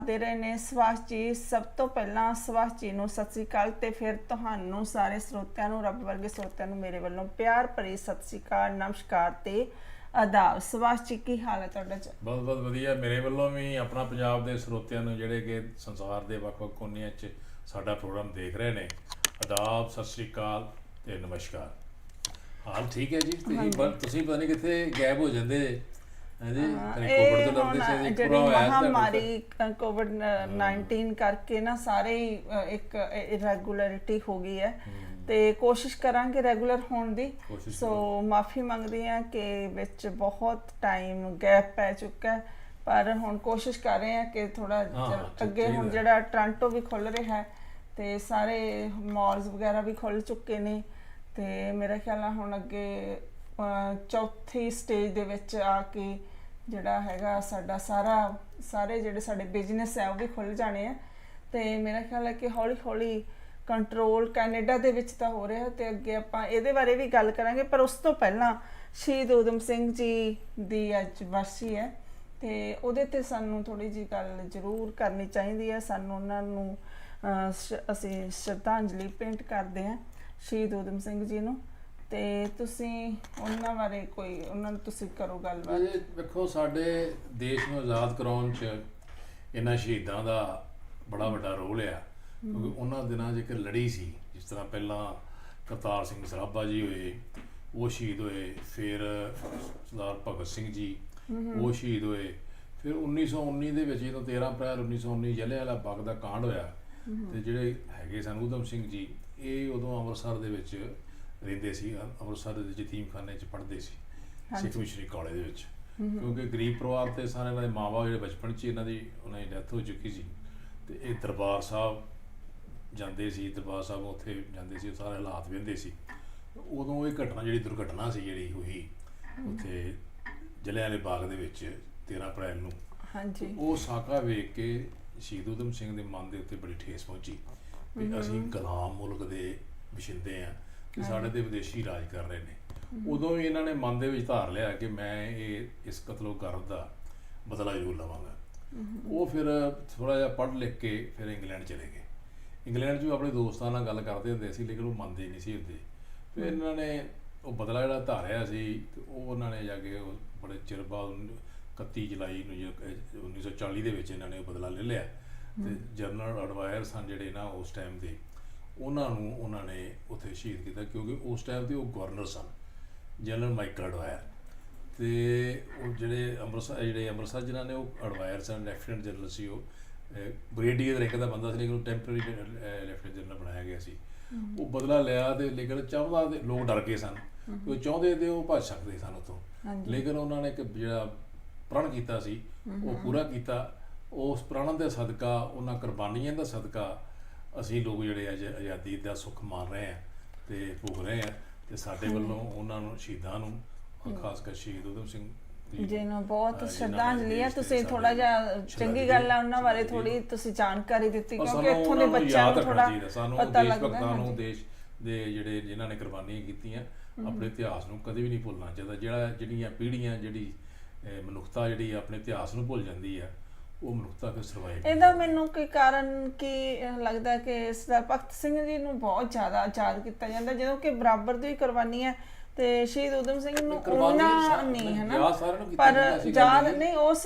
ਦੇ ਰਹੇ ਨੇ। ਸੁਭਾਸ਼ ਜੀ, ਸਭ ਤੋਂ ਪਹਿਲਾਂ ਸੁਭਾਸ਼ ਜੀ ਨੂੰ ਸਤਿ ਸ੍ਰੀ ਅਕਾਲ, ਤੇ ਫਿਰ ਤੁਹਾਨੂੰ ਸਾਰੇ ਸਰੋਤਿਆਂ ਨੂੰ, ਰੱਬ ਵਰਗੇ ਸਰੋਤਿਆਂ ਨੂੰ ਮੇਰੇ ਵੱਲੋਂ ਪਿਆਰ ਭਰੀ ਸਤਿ ਸ੍ਰੀ ਅਕਾਲ, ਨਮਸਕਾਰ ਤੇ ਆਦਾਬ। ਸੁਭਾਸ਼ ਜੀ, ਕੀ ਹਾਲ ਹੈ ਤੁਹਾਡਾ? ਬਹੁਤ ਬਹੁਤ ਵਧੀਆ। ਮੇਰੇ ਵੱਲੋਂ ਵੀ ਆਪਣਾ ਪੰਜਾਬ ਦੇ ਸਰੋਤਿਆਂ ਨੂੰ ਜਿਹੜੇ ਕਿ ਸੰਸਾਰ ਦੇ ਵੱਖ-ਵੱਖ ਕੋਨਿਆਂ 'ਚ ਸਾਡਾ ਪ੍ਰੋਗਰਾਮ ਦੇਖ ਰਹੇ ਨੇ, ਆਦਾਬ, ਸਤਿ ਸ੍ਰੀ ਅਕਾਲ ਤੇ ਨਮਸਕਾਰ। ਹਾਲ ਠੀਕ ਹੈ ਜੀ? ਤੁਸੀਂ ਪਤਾ ਨਹੀਂ ਕਿੱਥੇ ਗਾਇਬ ਹੋ ਜਾਂਦੇ ਹਾਂਜੀ। ਕੋਵਿਡ ਤੋਂ ਡਰਦੇ ਸੀ, ਜਿਹੜੀ ਮਹਾਮਾਰੀ COVID-19 ਕਰਕੇ ਨਾ ਸਾਰੇ ਇੱਕ ਇਰੈਗੂਲਰਿਟੀ ਹੋ ਗਈ ਹੈ, ਤੇ ਕੋਸ਼ਿਸ਼ ਕਰਾਂਗੇ ਰੈਗੂਲਰ ਹੋਣ ਦੀ। ਸੋ ਮਾਫੀ ਮੰਗਦੀ ਹਾਂ ਕਿ ਵਿੱਚ ਬਹੁਤ ਟਾਈਮ ਗੈਪ ਪੈ ਚੁੱਕਾ ਹੈ, ਪਰ ਹੁਣ ਕੋਸ਼ਿਸ਼ ਕਰ ਰਹੇ ਹਾਂ ਕਿ ਥੋੜਾ ਅੱਗੇ ਹੁਣ ਜਿਹੜਾ ਟੋਰਾਂਟੋ ਵੀ ਖੁੱਲ ਰਿਹਾ ਹੈ ਤੇ ਸਾਰੇ ਮਾਲਸ ਵਗੈਰਾ ਵੀ ਖੁੱਲ ਚੁੱਕੇ ਨੇ, ਤੇ ਮੇਰਾ ਖਿਆਲ ਆ ਹੁਣ ਅੱਗੇ ਚੌਥੀ ਸਟੇਜ ਦੇ ਵਿੱਚ ਆ ਕੇ ਜਿਹੜਾ ਹੈਗਾ ਸਾਡਾ ਸਾਰੇ ਜਿਹੜੇ ਸਾਡੇ ਬਿਜ਼ਨਸ ਹੈ ਉਹ ਵੀ ਖੁੱਲ ਜਾਣੇ ਆ, ਤੇ ਮੇਰਾ ਖਿਆਲ ਹੈ ਕਿ ਹੌਲੀ ਹੌਲੀ ਕੰਟਰੋਲ ਕੈਨੇਡਾ ਦੇ ਵਿੱਚ ਤਾਂ ਹੋ ਰਿਹਾ, ਤੇ ਅੱਗੇ ਆਪਾਂ ਇਹਦੇ ਬਾਰੇ ਵੀ ਗੱਲ ਕਰਾਂਗੇ। ਪਰ ਉਸ ਤੋਂ ਪਹਿਲਾਂ ਸ਼ਹੀਦ ਊਧਮ ਸਿੰਘ ਜੀ ਦੀ ਅੱਜ ਵਰਸੀ ਹੈ, ਤੇ ਉਹਦੇ ਤੇ ਸਾਨੂੰ ਥੋੜੀ ਜਿਹੀ ਗੱਲ ਜ਼ਰੂਰ ਕਰਨੀ ਚਾਹੀਦੀ ਹੈ। ਸਾਨੂੰ ਉਹਨਾਂ ਨੂੰ ਅਸੀਂ ਸ਼ਰਧਾਂਜਲੀ ਭੇਂਟ ਕਰਦੇ ਹਾਂ ਸ਼ਹੀਦ ਊਧਮ ਸਿੰਘ ਜੀ ਨੂੰ, ਤੇ ਤੁਸੀਂ ਉਹਨਾਂ ਬਾਰੇ ਉਹਨਾਂ ਨੂੰ ਤੁਸੀਂ ਕਰੋ ਗੱਲਬਾਤ। ਵੇਖੋ, ਸਾਡੇ ਦੇਸ਼ ਨੂੰ ਆਜ਼ਾਦ ਕਰਾਉਣ 'ਚ ਇਹਨਾਂ ਸ਼ਹੀਦਾਂ ਦਾ ਬੜਾ ਵੱਡਾ ਰੋਲ ਆ, ਕਿਉਂਕਿ ਉਹਨਾਂ ਦਿਨਾਂ 'ਚ ਇੱਕ ਲੜੀ ਸੀ। ਜਿਸ ਤਰ੍ਹਾਂ ਪਹਿਲਾਂ ਕਰਤਾਰ ਸਿੰਘ ਸਰਾਭਾ ਜੀ ਹੋਏ, ਉਹ ਸ਼ਹੀਦ ਹੋਏ, ਫਿਰ ਸਰਦਾਰ ਭਗਤ ਸਿੰਘ ਜੀ ਉਹ ਸ਼ਹੀਦ ਹੋਏ, ਫਿਰ 1919 ਦੇ ਵਿੱਚ ਜਦੋਂ 13 ਅਪ੍ਰੈਲ 1919 ਜਲਿਆਂਵਾਲਾ ਬਾਗ ਦਾ ਕਾਂਡ ਹੋਇਆ, ਤੇ ਜਿਹੜੇ ਹੈਗੇ ਸਨ ਊਧਮ ਸਿੰਘ ਜੀ, ਇਹ ਉਦੋਂ ਅੰਮ੍ਰਿਤਸਰ ਦੇ ਵਿੱਚ ਰਹਿੰਦੇ ਸੀ, ਅੰਮ੍ਰਿਤਸਰ ਦੇ ਯਤੀਮਖਾਨੇ 'ਚ ਪੜ੍ਹਦੇ ਸੀ, ਸਿੱਖ ਮਿਸ਼ਨਰੀ ਕਾਲਜ ਦੇ ਵਿੱਚ। ਕਿਉਂਕਿ ਗਰੀਬ ਪਰਿਵਾਰ ਤੇ ਸਾਰੇ ਇਹਨਾਂ ਦੇ ਮਾਂ-ਬਾਪ ਜਿਹੜੇ ਬਚਪਨ 'ਚ ਉਹਨਾਂ ਦੀ ਡੈਥ ਹੋ ਚੁੱਕੀ ਸੀ, ਤੇ ਇਹ ਦਰਬਾਰ ਸਾਹਿਬ ਜਾਂਦੇ ਸੀ, ਦਰਬਾਰ ਸਾਹਿਬ ਉੱਥੇ ਜਾਂਦੇ ਸੀ, ਸਾਰੇ ਹਾਲਾਤ ਵੇਖਦੇ ਸੀ। ਉਦੋਂ ਇਹ ਘਟਨਾ ਜਿਹੜੀ ਦੁਰਘਟਨਾ ਸੀ ਜਿਹੜੀ ਹੋਈ ਉੱਥੇ ਜਲਿਆਂਵਾਲੇ ਬਾਗ ਦੇ ਵਿੱਚ 13 ਅਪ੍ਰੈਲ ਨੂੰ, ਉਹ ਸਾਕਾ ਵੇਖ ਕੇ ਸ਼ਹੀਦ ਊਧਮ ਸਿੰਘ ਦੇ ਮਨ ਦੇ ਉੱਤੇ ਬੜੀ ਠੇਸ ਪਹੁੰਚੀ ਵੀ ਅਸੀਂ ਗੁਲਾਮ ਮੁਲਕ ਦੇ ਵਸਿੰਦੇ ਹਾਂ ਤੇ ਸਾਡੇ ਤੇ ਵਿਦੇਸ਼ੀ ਰਾਜ ਕਰ ਰਹੇ ਨੇ। ਉਦੋਂ ਵੀ ਇਹਨਾਂ ਨੇ ਮਨ ਦੇ ਵਿੱਚ ਧਾਰ ਲਿਆ ਕਿ ਮੈਂ ਇਸ ਕਤਲੋ-ਗਰਦ ਦਾ ਬਦਲਾ ਜ਼ਰੂਰ ਲਵਾਂਗਾ। ਉਹ ਫਿਰ ਥੋੜ੍ਹਾ ਜਿਹਾ ਪੜ੍ਹ ਲਿਖ ਕੇ ਫਿਰ ਇੰਗਲੈਂਡ ਚਲੇ ਗਏ। ਇੰਗਲੈਂਡ 'ਚ ਵੀ ਆਪਣੇ ਦੋਸਤਾਂ ਨਾਲ ਗੱਲ ਕਰਦੇ ਹੁੰਦੇ ਸੀ, ਲੇਕਿਨ ਉਹ ਮੰਨਦੇ ਨਹੀਂ ਸੀ ਹੁੰਦੇ। ਫਿਰ ਇਹਨਾਂ ਨੇ ਉਹ ਬਦਲਾ ਜਿਹੜਾ ਧਾਰਿਆ ਸੀ, ਤੇ ਉਹ ਉਹਨਾਂ ਨੇ ਜਾ ਕੇ ਬੜੇ ਚਿਰ ਬਾਅਦ 31 ਜੁਲਾਈ ਨੂੰ 1940 ਦੇ ਵਿੱਚ ਇਹਨਾਂ ਨੇ ਉਹ ਬਦਲਾ ਲੈ ਲਿਆ, ਤੇ ਜਨਰਲ ਅਡਵਾਇਰ ਸਨ ਜਿਹੜੇ ਨਾ ਉਸ ਟਾਈਮ ਦੇ, ਉਹਨਾਂ ਨੇ ਉੱਥੇ ਸ਼ਹੀਦ ਕੀਤਾ, ਕਿਉਂਕਿ ਉਸ ਟਾਈਮ 'ਤੇ ਉਹ ਗਵਰਨਰ ਸਨ, ਜਨਰਲ ਮਾਈਕਲ ਅਡਵਾਇਰ। ਤੇ ਉਹ ਜਿਹੜੇ ਅੰਮ੍ਰਿਤਸਰ ਜਿਨ੍ਹਾਂ ਨੇ ਉਹ ਅਡਵਾਇਰ ਸਨ, ਲੈਫਟੀਨੈਂਟ ਜਨਰਲ ਸੀ, ਉਹ ਬ੍ਰਿਗੇਡੀਅਰ ਰੈਂਕ ਦਾ ਬੰਦਾ ਸੀ, ਲੇਕਿਨ ਉਹ ਟੈਂਪਰੇਰੀ ਲੈਫਟੀਨੈਂਟ ਜਨਰਲ ਬਣਾਇਆ ਗਿਆ ਸੀ। ਉਹ ਬਦਲਾ ਲਿਆ, ਤੇ ਲੇਕਿਨ ਚਾਹੁੰਦਾ ਤੇ ਲੋਕ ਡਰ ਗਏ ਸਨ, ਉਹ ਚਾਹੁੰਦੇ ਤੇ ਉਹ ਭੱਜ ਸਕਦੇ ਸਨ ਉੱਥੋਂ, ਲੇਕਿਨ ਉਹਨਾਂ ਨੇ ਇੱਕ ਜਿਹੜਾ ਪ੍ਰਣ ਕੀਤਾ ਸੀ ਉਹ ਪੂਰਾ ਕੀਤਾ। ਉਸ ਪ੍ਰਣ ਦੇ ਸਦਕਾ, ਉਹਨਾਂ ਕੁਰਬਾਨੀਆਂ ਦਾ ਸਦਕਾ ਅਸੀਂ ਲੋਕ ਜਿਹੜੇ ਅੱਜ ਆਜ਼ਾਦੀ ਦਾ ਸੁੱਖ ਮਾਣ ਰਹੇ ਹਾਂ ਤੇ ਭੋਗ ਰਹੇ ਹਾਂ, ਤੇ ਸਾਡੇ ਵੱਲੋਂ ਉਹਨਾਂ ਨੂੰ ਸ਼ਹੀਦਾਂ ਨੂੰ, ਖਾਸ ਕਰ ਸ਼ਹੀਦ ਊਧਮ ਸਿੰਘ ਜੀ ਨੂੰ ਬਹੁਤ ਸ਼ਰਧਾਂਜਲੀ ਹੈ। ਤੁਸੀਂ ਥੋੜਾ ਜਿਹਾ ਚੰਗੀ ਗੱਲ ਹੈ ਉਹਨਾਂ ਬਾਰੇ ਥੋੜੀ ਤੁਸੀਂ ਜਾਣਕਾਰੀ ਦਿੱਤੀ, ਕਿਉਂਕਿ ਇੱਥੋਂ ਦੇ ਬੱਚਿਆਂ ਨੂੰ ਥੋੜਾ ਪਤਾ ਲੱਗਦਾ ਹੈ। ਦੇਸ਼ ਦੇ ਜਿਹੜੇ ਜਿਨ੍ਹਾਂ ਨੇ ਕੁਰਬਾਨੀਆਂ ਕੀਤੀਆਂ, ਆਪਣੇ ਇਤਿਹਾਸ ਨੂੰ ਕਦੇ ਵੀ ਨਹੀਂ ਭੁੱਲਣਾ ਚਾਹੀਦਾ। ਜਿਹੜੀਆਂ ਪੀੜ੍ਹੀਆਂ, ਜਿਹੜੀ ਮਨੁੱਖਤਾ ਜਿਹੜੀ ਆਪਣੇ ਇਤਿਹਾਸ ਨੂੰ ਭੁੱਲ ਜਾਂਦੀ ਹੈ, ਉਹ ਮਨੁੱਖਤਾ ਫਿਰ ਸਰਵਾਈਵ। ਇਹਦਾ ਮੈਨੂੰ ਕੋਈ ਕਾਰਨ ਕੀ ਲੱਗਦਾ ਕਿ ਸਰਦਾਰ ਭਗਤ ਸਿੰਘ ਜੀ ਨੂੰ ਬਹੁਤ ਜ਼ਿਆਦਾ ਯਾਦ ਕੀਤਾ ਜਾਂਦਾ, ਜਦੋਂ ਕਿ ਬਰਾਬਰ ਦੀ ਕੁਰਬਾਨੀ ਹੈ, ਤੇ ਸ਼ਹੀਦ ਊਧਮ ਸਿੰਘ ਨੂੰ ਉਹਨਾਂ ਨਹੀਂ ਹੈ ਨਾ, ਪਰ ਯਾਦ ਨਹੀਂ। ਉਸ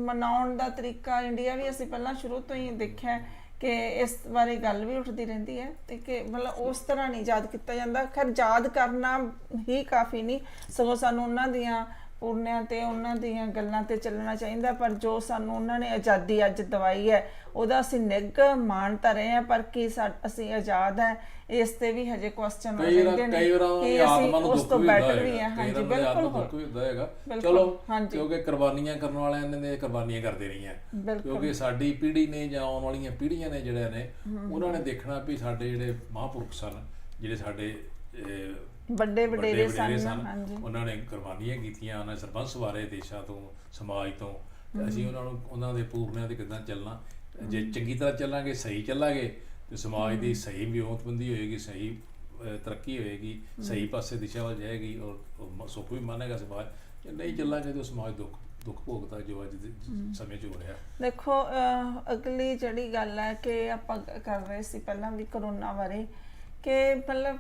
ਮਨਾਉਣ ਦਾ ਤਰੀਕਾ ਇੰਡੀਆ ਵੀ ਅਸੀਂ ਪਹਿਲਾਂ ਸ਼ੁਰੂ ਤੋਂ ਹੀ ਦੇਖਿਆ ਕਿ ਇਸ ਬਾਰੇ ਗੱਲ ਵੀ ਉੱਠਦੀ ਰਹਿੰਦੀ ਹੈ, ਤੇ ਕਿ ਮਤਲਬ ਉਸ ਤਰ੍ਹਾਂ ਨਹੀਂ ਯਾਦ ਕੀਤਾ ਜਾਂਦਾ। ਖੈਰ ਯਾਦ ਕਰਨਾ ਹੀ ਕਾਫੀ ਨਹੀਂ, ਸਗੋਂ ਸਾਨੂੰ ਉਹਨਾਂ ਦੀਆਂ ਪੁਰਨਿਆਂ ਤੇ ਉਹਨਾਂ ਦੀਆਂ ਗੱਲਾਂ ਤੇ ਚੱਲਣਾ ਚਾਹੀਦਾ। ਪਰ ਜੋ ਸਾਨੂੰ ਉਹਨਾਂ ਨੇ ਆਜ਼ਾਦੀ ਅੱਜ ਦਵਾਈ ਹੈ, ਉਹਦਾ ਅਸੀਂ ਨਿੱਘ ਮਾਣ ਤਾਂ ਰਹੇ ਹਾਂ, ਪਰ ਕੀ ਅਸੀਂ ਆਜ਼ਾਦ ਹੈ, ਇਸ ਤੇ ਵੀ ਹਜੇ ਕੁਐਸਚਨ ਹੋ ਜਾਂਦੇ ਨੇ ਕਿ ਅਸੀਂ ਉਸ ਤੋਂ ਬੈਟਰ ਵੀ ਹੈ। ਹਾਂਜੀ, ਬਿਲਕੁਲ। ਚਲੋ, ਕਿਉਂਕਿ ਕੁਰਬਾਨੀਆਂ ਕਰਨ ਵਾਲਿਆਂ ਨੇ ਕੁਰਬਾਨੀਆਂ ਕਰਦੇ ਰਹੀਆਂ, ਕਿਉਂਕਿ ਸਾਡੀ ਪੀੜ੍ਹੀ ਨੇ ਜਾਂ ਆਉਣ ਵਾਲੀਆਂ ਪੀੜ੍ਹੀਆਂ ਨੇ ਜਿਹੜੀਆਂ ਨੇ, ਉਹਨਾਂ ਨੇ ਦੇਖਣਾ ਵੀ ਸਾਡੇ ਜਿਹੜੇ ਮਹਾਂਪੁਰਖ ਸਨ, ਜਿਹੜੇ ਸਾਡੇ ਵੱਡੇ ਵਡੇਰੇ ਸਨ, ਉਹਨਾਂ ਨੇ ਕੁਰਬਾਨੀਆਂ ਕੀਤੀਆਂ, ਉਹਨਾਂ ਨੇ ਸਰਬੰਸ ਵਾਰੇ ਦੇਸ਼ਾਂ ਤੋਂ, ਸਮਾਜ ਤੋਂ, ਤੇ ਅਸੀਂ ਉਹਨਾਂ ਦੇ ਪੂਰਨਿਆਂ ਤੇ ਕਿੱਦਾਂ ਚੱਲਣਾ। ਜੇ ਚੰਗੀ ਤਰ੍ਹਾਂ ਚੱਲਾਂਗੇ, ਸਹੀ ਚੱਲਾਂਗੇ, ਤੇ ਸਮਾਜ ਦੀ ਸਹੀ ਵਿਉਂਤਬੰਦੀ ਹੋਏਗੀ, ਸਹੀ ਤਰੱਕੀ ਹੋਏਗੀ, ਸਹੀ ਪਾਸੇ ਦਿਸ਼ਾ ਵੱਲ ਜਾਏਗੀ, ਔਰ ਸੁੱਖ ਵੀ ਮਾਨੇਗਾ ਸਮਾਜ। ਜੇ ਨਹੀਂ ਚੱਲਾਂਗੇ ਤਾਂ ਸਮਾਜ ਦੁੱਖ ਦੁੱਖ ਭੋਗਤਾ ਜੋ ਅੱਜ ਦੇ ਸਮੇਂ 'ਚ ਹੋ ਰਿਹਾ। ਦੇਖੋ ਅਗਲੀ ਜਿਹੜੀ ਗੱਲ ਹੈ ਕਿ ਆਪਾਂ ਕਰ ਰਹੇ ਸੀ ਪਹਿਲਾਂ ਵੀ ਕਰੋਨਾ ਬਾਰੇ ਕਿ ਮਤਲਬ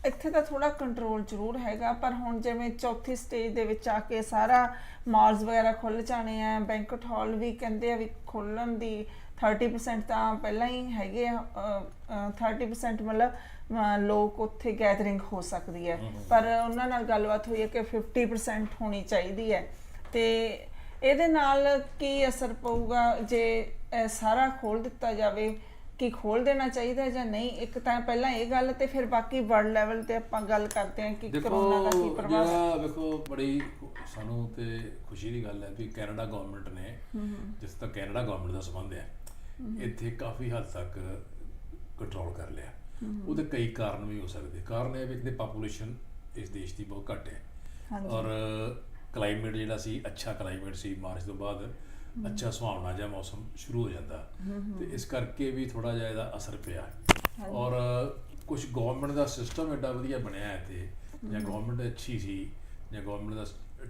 ਇੱਥੇ ਤਾਂ ਥੋੜਾ ਕੰਟਰੋਲ ਜ਼ਰੂਰ ਹੈਗਾ, ਪਰ ਹੁਣ ਜਿਵੇਂ ਚੌਥੀ ਸਟੇਜ ਦੇ ਵਿੱਚ ਆ ਕੇ ਸਾਰਾ ਮਾਲਸ ਵਗੈਰਾ ਖੁੱਲ ਜਾਣੇ ਆ, ਬੈਂਕਟ ਹਾਲ ਵੀ ਕਹਿੰਦੇ ਆ ਵੀ ਖੋਲਣ ਦੀ 30% ਤਾਂ ਪਹਿਲਾਂ ਹੀ ਹੈਗੇ ਆ, 30% ਮਤਲਬ ਲੋਕ ਉੱਥੇ ਗੈਦਰਿੰਗ ਹੋ ਸਕਦੀ ਹੈ, ਪਰ ਉਹਨਾਂ ਨਾਲ ਗੱਲਬਾਤ ਹੋਈ ਹੈ ਕਿ 50% ਹੋਣੀ ਚਾਹੀਦੀ ਹੈ। ਤੇ ਇਹਦੇ ਨਾਲ ਕੀ ਅਸਰ ਪਊਗਾ ਜੇ ਸਾਰਾ ਖੋਲ ਦਿੱਤਾ ਜਾਵੇ, ਕਿ ਖੋਲ ਦੇਣਾ ਚਾਹੀਦਾ ਜਾਂ ਨਹੀਂ? ਇੱਕ ਤਾਂ ਪਹਿਲਾਂ ਇਹ ਗੱਲ, ਤੇ ਫਿਰ ਬਾਕੀ ਵਰਲਡ ਲੈਵਲ ਤੇ ਆਪਾਂ ਗੱਲ ਕਰਦੇ ਹਾਂ ਕਿ ਕਰੋਨਾ ਦਾ ਕੀ ਪ੍ਰਭਾਵ। ਦੇਖੋ ਬੜੀ ਸਾਨੂੰ ਤੇ ਖੁਸ਼ੀ ਦੀ ਗੱਲ ਹੈ ਵੀ ਕੈਨੇਡਾ ਗਵਰਨਮੈਂਟ ਨੇ, ਜਿਸ ਤੱਕ ਕੈਨੇਡਾ ਗਵਰਨਮੈਂਟ ਦਾ ਸੰਬੰਧ ਹੈ, ਇੱਥੇ ਕਾਫੀ ਹੱਦ ਤੱਕ ਕੰਟਰੋਲ ਕਰ ਲਿਆ। ਉਹਦੇ ਕਈ ਕਾਰਨ ਵੀ ਹੋ ਸਕਦੇ। ਕਾਰਨ ਇਹ ਵੀ ਕਿ ਪਾਪੂਲੇਸ਼ਨ ਇਸ ਦੇਸ਼ ਦੀ ਬਹੁਤ ਘੱਟ ਹੈ, ਔਰ ਕਲਾਈਮੇਟ ਜਿਹੜਾ ਸੀ ਅੱਛਾ ਕਲਾਈਮੇਟ ਸੀ, ਮਾਰਚ ਤੋਂ ਬਾਅਦ ਅੱਛਾ ਸੁਹਾਵਣਾ ਜਿਹਾ ਮੌਸਮ ਸ਼ੁਰੂ ਹੋ ਜਾਂਦਾ, ਤੇ ਇਸ ਕਰਕੇ ਵੀ ਥੋੜਾ ਜਿਹਾ ਇਹਦਾ ਅਸਰ ਪਿਆ। ਔਰ ਕੁਝ ਗਵਰਨਮੈਂਟ ਦਾ ਸਿਸਟਮ ਐਡਾ ਵਧੀਆ ਬਣਿਆ ਇੱਥੇ, ਜਾਂ ਗਵਰਨਮੈਂਟ ਅੱਛੀ ਸੀ, ਜਾਂ ਗਵਰਨਮੈਂਟ ਦਾ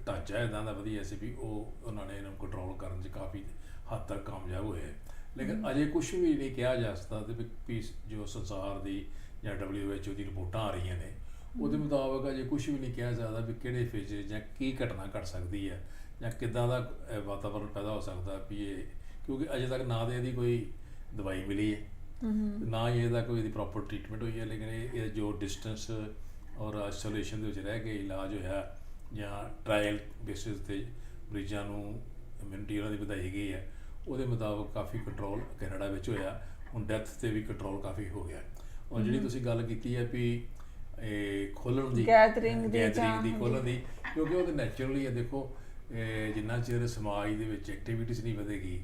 ਢਾਂਚਾ ਇੱਦਾਂ ਦਾ ਵਧੀਆ ਸੀ ਵੀ ਉਹਨਾਂ ਨੇ ਇਹਨੂੰ ਕੰਟਰੋਲ ਕਰਨ 'ਚ ਕਾਫੀ ਹੱਦ ਤੱਕ ਕਾਮਯਾਬ ਹੋਏ। ਲੇਕਿਨ ਅਜੇ ਕੁਝ ਵੀ ਨਹੀਂ ਕਿਹਾ ਜਾ ਸਕਦਾ ਤੇ ਵੀ ਜੋ ਸੰਸਾਰ ਦੀ ਜਾਂ WHO ਦੀ ਰਿਪੋਰਟਾਂ ਆ ਰਹੀਆਂ ਨੇ ਉਹਦੇ ਮੁਤਾਬਕ ਅਜੇ ਕੁਝ ਵੀ ਨਹੀਂ ਕਿਹਾ ਸਕਦਾ ਵੀ ਕਿਹੜੇ ਫੇਜ਼ ਜਾਂ ਕੀ ਘਟਨਾ ਘਟ ਸਕਦੀ ਹੈ ਜਾਂ ਕਿੱਦਾਂ ਦਾ ਵਾਤਾਵਰਨ ਪੈਦਾ ਹੋ ਸਕਦਾ ਵੀ ਇਹ, ਕਿਉਂਕਿ ਅਜੇ ਤੱਕ ਨਾ ਤਾਂ ਇਹਦੀ ਕੋਈ ਦਵਾਈ ਮਿਲੀ ਹੈ, ਨਾ ਹੀ ਇਹਦਾ ਕੋਈ ਇਹਦੀ ਪ੍ਰੋਪਰ ਟ੍ਰੀਟਮੈਂਟ ਹੋਈ ਹੈ। ਲੇਕਿਨ ਇਹ ਜੋ ਡਿਸਟੈਂਸ ਔਰ ਆਈਸੋਲੇਸ਼ਨ ਦੇ ਵਿੱਚ ਰਹਿ ਕੇ ਇਲਾਜ ਹੋਇਆ ਜਾਂ ਟਰਾਇਲ ਬੇਸਿਸ 'ਤੇ ਮਰੀਜ਼ਾਂ ਨੂੰ ਇਮਿਊਨਿਟੀ ਉਹਨਾਂ ਦੀ ਵਧਾਈ ਗਈ ਹੈ, ਉਹਦੇ ਮੁਤਾਬਕ ਕਾਫੀ ਕੰਟਰੋਲ ਕੈਨੇਡਾ ਵਿੱਚ ਹੋਇਆ। ਹੁਣ ਡੈਥ 'ਤੇ ਵੀ ਕੰਟਰੋਲ ਕਾਫੀ ਹੋ ਗਿਆ। ਔਰ ਜਿਹੜੀ ਤੁਸੀਂ ਗੱਲ ਕੀਤੀ ਹੈ ਵੀ ਇਹ ਖੋਲ੍ਹਣ ਦੀ, ਗੈਦਰਿੰਗ ਦੀ ਖੋਲ੍ਹਣ ਦੀ, ਕਿਉਂਕਿ ਉਹ ਤਾਂ ਨੈਚੁਰਲੀ ਹੈ। ਦੇਖੋ ਜਿੰਨਾ ਚਿਰ ਸਮਾਜ ਦੇ ਵਿੱਚ ਐਕਟੀਵਿਟੀਜ਼ ਨਹੀਂ ਵਧੇਗੀ,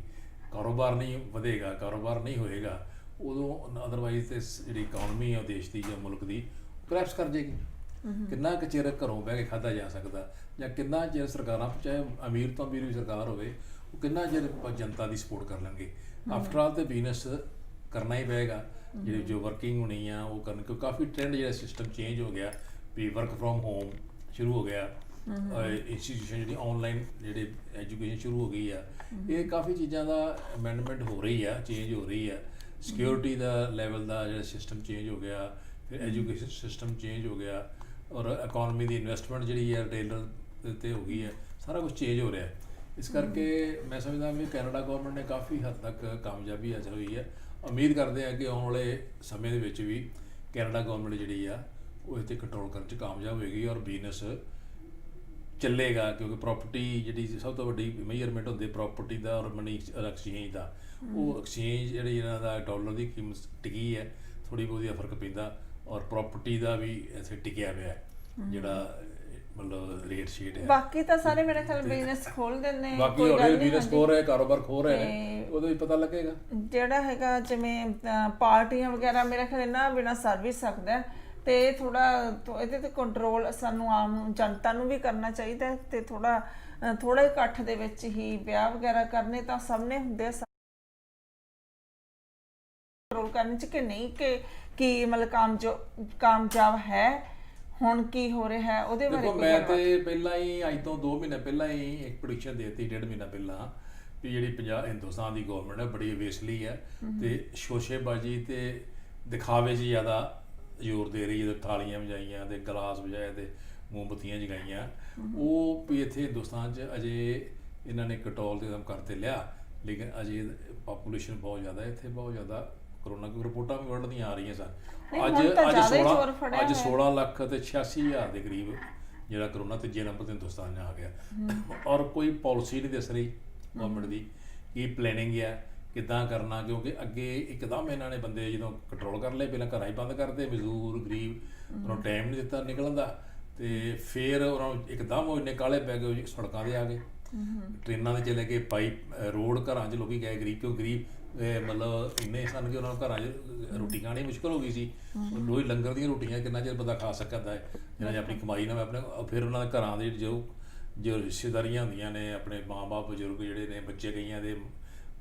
ਕਾਰੋਬਾਰ ਨਹੀਂ ਵਧੇਗਾ, ਕਾਰੋਬਾਰ ਨਹੀਂ ਹੋਏਗਾ, ਉਦੋਂ ਅਦਰਵਾਈਜ਼ ਤੇ ਜਿਹੜੀ ਇਕਨੋਮੀ ਹੈ ਦੇਸ਼ ਦੀ ਜਾਂ ਮੁਲਕ ਦੀ ਕ੍ਰੈਸ਼ ਕਰ ਜਾਏਗੀ। ਕਿੰਨਾ ਕੁ ਚਿਰ ਘਰੋਂ ਬਹਿ ਕੇ ਖਾਧਾ ਜਾ ਸਕਦਾ, ਜਾਂ ਕਿੰਨਾ ਚਿਰ ਸਰਕਾਰਾਂ, ਚਾਹੇ ਅਮੀਰ ਤੋਂ ਅਮੀਰ ਵੀ ਸਰਕਾਰ ਹੋਵੇ, ਉਹ ਕਿੰਨਾ ਚਿਰ ਜਨਤਾ ਦੀ ਸਪੋਰਟ ਕਰ ਲੈਣਗੇ। ਆਫਟਰ ਆਲ ਤੇ ਬਿਜ਼ਨਸ ਕਰਨਾ ਹੀ ਪਏਗਾ, ਜਿਹੜੇ ਜੋ ਵਰਕਿੰਗ ਹੋਣੀ ਆ ਉਹ ਕਰਨ, ਕਿਉਂਕਿ ਕਾਫੀ ਟ੍ਰੈਂਡ ਜਿਹੜਾ ਸਿਸਟਮ ਚੇਂਜ ਹੋ ਗਿਆ ਵੀ ਵਰਕ ਫਰੋਮ ਹੋਮ ਸ਼ੁਰੂ ਹੋ ਗਿਆ, ਇੰਸਟੀਟਿਊਸ਼ਨ ਜਿਹੜੀ ਆਨਲਾਈਨ ਜਿਹੜੇ ਐਜੂਕੇਸ਼ਨ ਸ਼ੁਰੂ ਹੋ ਗਈ ਆ, ਇਹ ਕਾਫੀ ਚੀਜ਼ਾਂ ਦਾ ਅਮੈਂਡਮੈਂਟ ਹੋ ਰਹੀ ਆ, ਚੇਂਜ ਹੋ ਰਹੀ ਆ। ਸਿਕਿਉਰਿਟੀ ਦਾ ਲੈਵਲ ਦਾ ਜਿਹੜਾ ਸਿਸਟਮ ਚੇਂਜ ਹੋ ਗਿਆ, ਫਿਰ ਐਜੂਕੇਸ਼ਨ ਸਿਸਟਮ ਚੇਂਜ ਹੋ ਗਿਆ, ਔਰ ਇਕਨੋਮੀ ਦੀ ਇਨਵੈਸਟਮੈਂਟ ਜਿਹੜੀ ਹੈ ਟੇਲਰ 'ਤੇ ਹੋ ਗਈ ਹੈ, ਸਾਰਾ ਕੁਝ ਚੇਂਜ ਹੋ ਰਿਹਾ। ਇਸ ਕਰਕੇ ਮੈਂ ਸਮਝਦਾ ਵੀ ਕੈਨੇਡਾ ਗਵਰਨਮੈਂਟ ਨੇ ਕਾਫੀ ਹੱਦ ਤੱਕ ਕਾਮਯਾਬੀ ਹਾਸਲ ਹੋਈ ਹੈ। ਉਮੀਦ ਕਰਦੇ ਹਾਂ ਕਿ ਆਉਣ ਵਾਲੇ ਸਮੇਂ ਦੇ ਵਿੱਚ ਵੀ ਕੈਨੇਡਾ ਗਵਰਨਮੈਂਟ ਜਿਹੜੀ ਆ ਉਹ ਇਸ 'ਤੇ ਕੰਟਰੋਲ ਕਰਨ 'ਚ ਕਾਮਯਾਬ ਹੋਏਗੀ ਔਰ ਬਿਜ਼ਨਸ ਚੱਲੇਗਾ, ਕਿਉਂਕਿ ਪ੍ਰੋਪਰਟੀ ਜਿਹੜੀ ਸਭ ਤੋਂ ਵੱਡੀ ਮੇਜਰਮੈਂਟ ਹੁੰਦੀ ਪ੍ਰੋਪਰਟੀ ਦਾ ਔਰ ਮਨੀ ਐਕਸਚੇਂਜ ਦਾ, ਉਹ ਐਕਸਚੇਂਜ ਜਿਹੜੀ ਇਹਨਾਂ ਦਾ ਡਾਲਰ ਦੀ ਕੀਮਤ ਟਿਕੀ ਹੈ, ਥੋੜ੍ਹੀ ਬਹੁਤੀ ਫਰਕ ਪੈਂਦਾ, ਔਰ ਪ੍ਰੋਪਰਟੀ ਦਾ ਵੀ ਇੱਥੇ ਟਿਕਿਆ ਪਿਆ ਜਿਹੜਾ ਮਤਲਬ ਰੇਟ ਸ਼ੀਟ ਹੈ। ਬਾਕੀ ਤਾਂ ਸਾਰੇ ਮੇਰੇ ਖਿਆਲ ਬਿਜ਼ਨਸ ਖੋਲ ਦਿੰਦੇ, ਬਾਕੀ ਹੋਰ ਬਿਜ਼ਨਸ ਖੋਲ ਰਹੇ, ਕਾਰੋਬਾਰ ਖੋਲ ਰਹੇ ਨੇ, ਉਹਦਾ ਵੀ ਪਤਾ ਲੱਗੇਗਾ। ਜਿਹੜਾ ਹੈਗਾ ਜਿਵੇਂ ਪਾਰਟੀਆਂ ਵਗੈਰਾ ਮੇਰੇ ਖਿਆਲ ਇਹਨਾਂ ਬਿਨਾਂ ਸਰ ਵੀ ਸਕਦਾ, ਤੇ ਥੋੜਾ ਇਹਦੇ ਤੇ ਕੰਟਰੋਲ ਸਾਨੂੰ ਆਮ ਜਨਤਾ ਨੂੰ ਵੀ ਕਰਨਾ ਚਾਹੀਦਾ, ਤੇ ਥੋੜਾ ਇਕੱਠ ਦੇ ਵਿੱਚ ਹੀ ਵਿਆਹ ਵਗੈਰਾ ਕਰਨੇ ਤਾਂ ਸਭ ਨੇ ਹੁੰਦੇ ਆ, ਕੰਟਰੋਲ ਕਰਨ ਚ ਕਿ ਨਹੀਂ, ਕਿ ਮਤਲਬ ਕਾਮਯਾਬ ਹੈ। ਹੁਣ ਕੀ ਹੋ ਰਿਹਾ ਹੈ ਉਹਦੇ ਬਾਰੇ? ਦੇਖੋ ਮੈਂ ਤੇ ਪਹਿਲਾਂ ਹੀ ਅੱਜ ਤੋਂ 2 ਮਹੀਨੇ ਪਹਿਲਾਂ ਹੀ ਇੱਕ ਪ੍ਰੈਡਿਕਸ਼ਨ ਦੇਤੀ, 1.5 ਮਹੀਨਾ ਪਹਿਲਾਂ, ਵੀ ਜਿਹੜੀ ਹਿੰਦੁਸਤਾਨ ਦੀ ਗਵਰਨਮੈਂਟ ਹੈ ਬੜੀ ਓਬਵੀਅਸਲੀ ਹੈ ਤੇ ਸ਼ੋਸ਼ੇਬਾਜ਼ੀ ਤੇ ਦਿਖਾਵੇ 'ਚ ਜ਼ਿਆਦਾ ਜ਼ੋਰ ਦੇ ਰਹੀ ਹੈ। ਥਾਲੀਆਂ ਵਜਾਈਆਂ ਤੇ ਗਲਾਸ ਵਜਾਏ ਤੇ ਮੋਮਬੱਤੀਆਂ ਜਗਾਈਆਂ, ਉਹ ਵੀ ਇੱਥੇ ਹਿੰਦੁਸਤਾਨ 'ਚ ਅਜੇ ਇਹਨਾਂ ਨੇ ਕੰਟਰੋਲ ਤੇ ਕੰਮ ਕਰ ਤੇ ਲਿਆ, ਲੇਕਿਨ ਅਜੇ ਪਾਪੂਲੇਸ਼ਨ ਬਹੁਤ ਜ਼ਿਆਦਾ ਇੱਥੇ, ਬਹੁਤ ਜ਼ਿਆਦਾ ਕਰੋਨਾ ਦੀ ਰਿਪੋਰਟਾਂ ਵੀ ਵਰਲਡ ਦੀਆਂ ਆ ਰਹੀਆਂ ਸਨ। ਅੱਜ 16 ਲੱਖ ਤੇ 86 ਹਜ਼ਾਰ ਦੇ ਕਰੀਬ ਜਿਹੜਾ ਕਰੋਨਾ ਤੀਜੇ ਨੰਬਰ ਤੇ ਹਿੰਦੁਸਤਾਨ 'ਚ ਆ ਗਿਆ, ਔਰ ਕੋਈ ਪਾਲਿਸੀ ਨਹੀਂ ਦਿਸ ਰਹੀ ਗਵਰਨਮੈਂਟ ਦੀ, ਕੀ ਪਲੈਨਿੰਗ ਹੈ, ਕਿੱਦਾਂ ਕਰਨਾ, ਕਿਉਂਕਿ ਅੱਗੇ ਇੱਕਦਮ ਇਹਨਾਂ ਨੇ ਬੰਦੇ ਜਦੋਂ ਕੰਟਰੋਲ ਕਰ ਲਏ, ਪਹਿਲਾਂ ਘਰਾਂ ਹੀ ਬੰਦ ਕਰਦੇ, ਮਜ਼ਦੂਰ ਗਰੀਬ ਉਹਨਾਂ ਨੂੰ ਟਾਈਮ ਨਹੀਂ ਦਿੱਤਾ ਨਿਕਲਣ ਦਾ, ਤੇ ਫਿਰ ਉਹਨਾਂ ਨੂੰ ਇੱਕਦਮ ਉਹ ਇੰਨੇ ਕਾਲੇ ਪੈ ਗਏ, ਸੜਕਾਂ 'ਤੇ ਆ ਗਏ, ਟ੍ਰੇਨਾਂ 'ਤੇ ਚਲੇ ਗਏ, ਪਾਈਪ ਰੋਡ ਘਰਾਂ 'ਚ ਲੋਕੀ ਗਏ ਗਰੀਬ, ਕਿਉਂ ਗਰੀਬ ਮਤਲਬ ਇੰਨੇ ਸਨ ਕਿ ਉਹਨਾਂ ਨੂੰ ਘਰਾਂ 'ਚ ਰੋਟੀ ਖਾਣੀ ਮੁਸ਼ਕਿਲ ਹੋ ਗਈ ਸੀ। ਰੋਜ਼ ਲੰਗਰ ਦੀਆਂ ਰੋਟੀਆਂ ਕਿੰਨਾ ਚਿਰ ਬੰਦਾ ਖਾ ਸਕਦਾ ਹੈ ਜਿਹਨਾਂ 'ਚ ਆਪਣੀ ਕਮਾਈ ਨਾਲ ਆਪਣੇ, ਫਿਰ ਉਹਨਾਂ ਦੇ ਘਰਾਂ ਦੇ ਜੋ ਰਿਸ਼ਤੇਦਾਰੀਆਂ ਹੁੰਦੀਆਂ ਨੇ, ਆਪਣੇ ਮਾਂ-ਬਾਪ ਬਜ਼ੁਰਗ ਜਿਹੜੇ ਨੇ, ਬੱਚੇ ਕਈਆਂ ਦੇ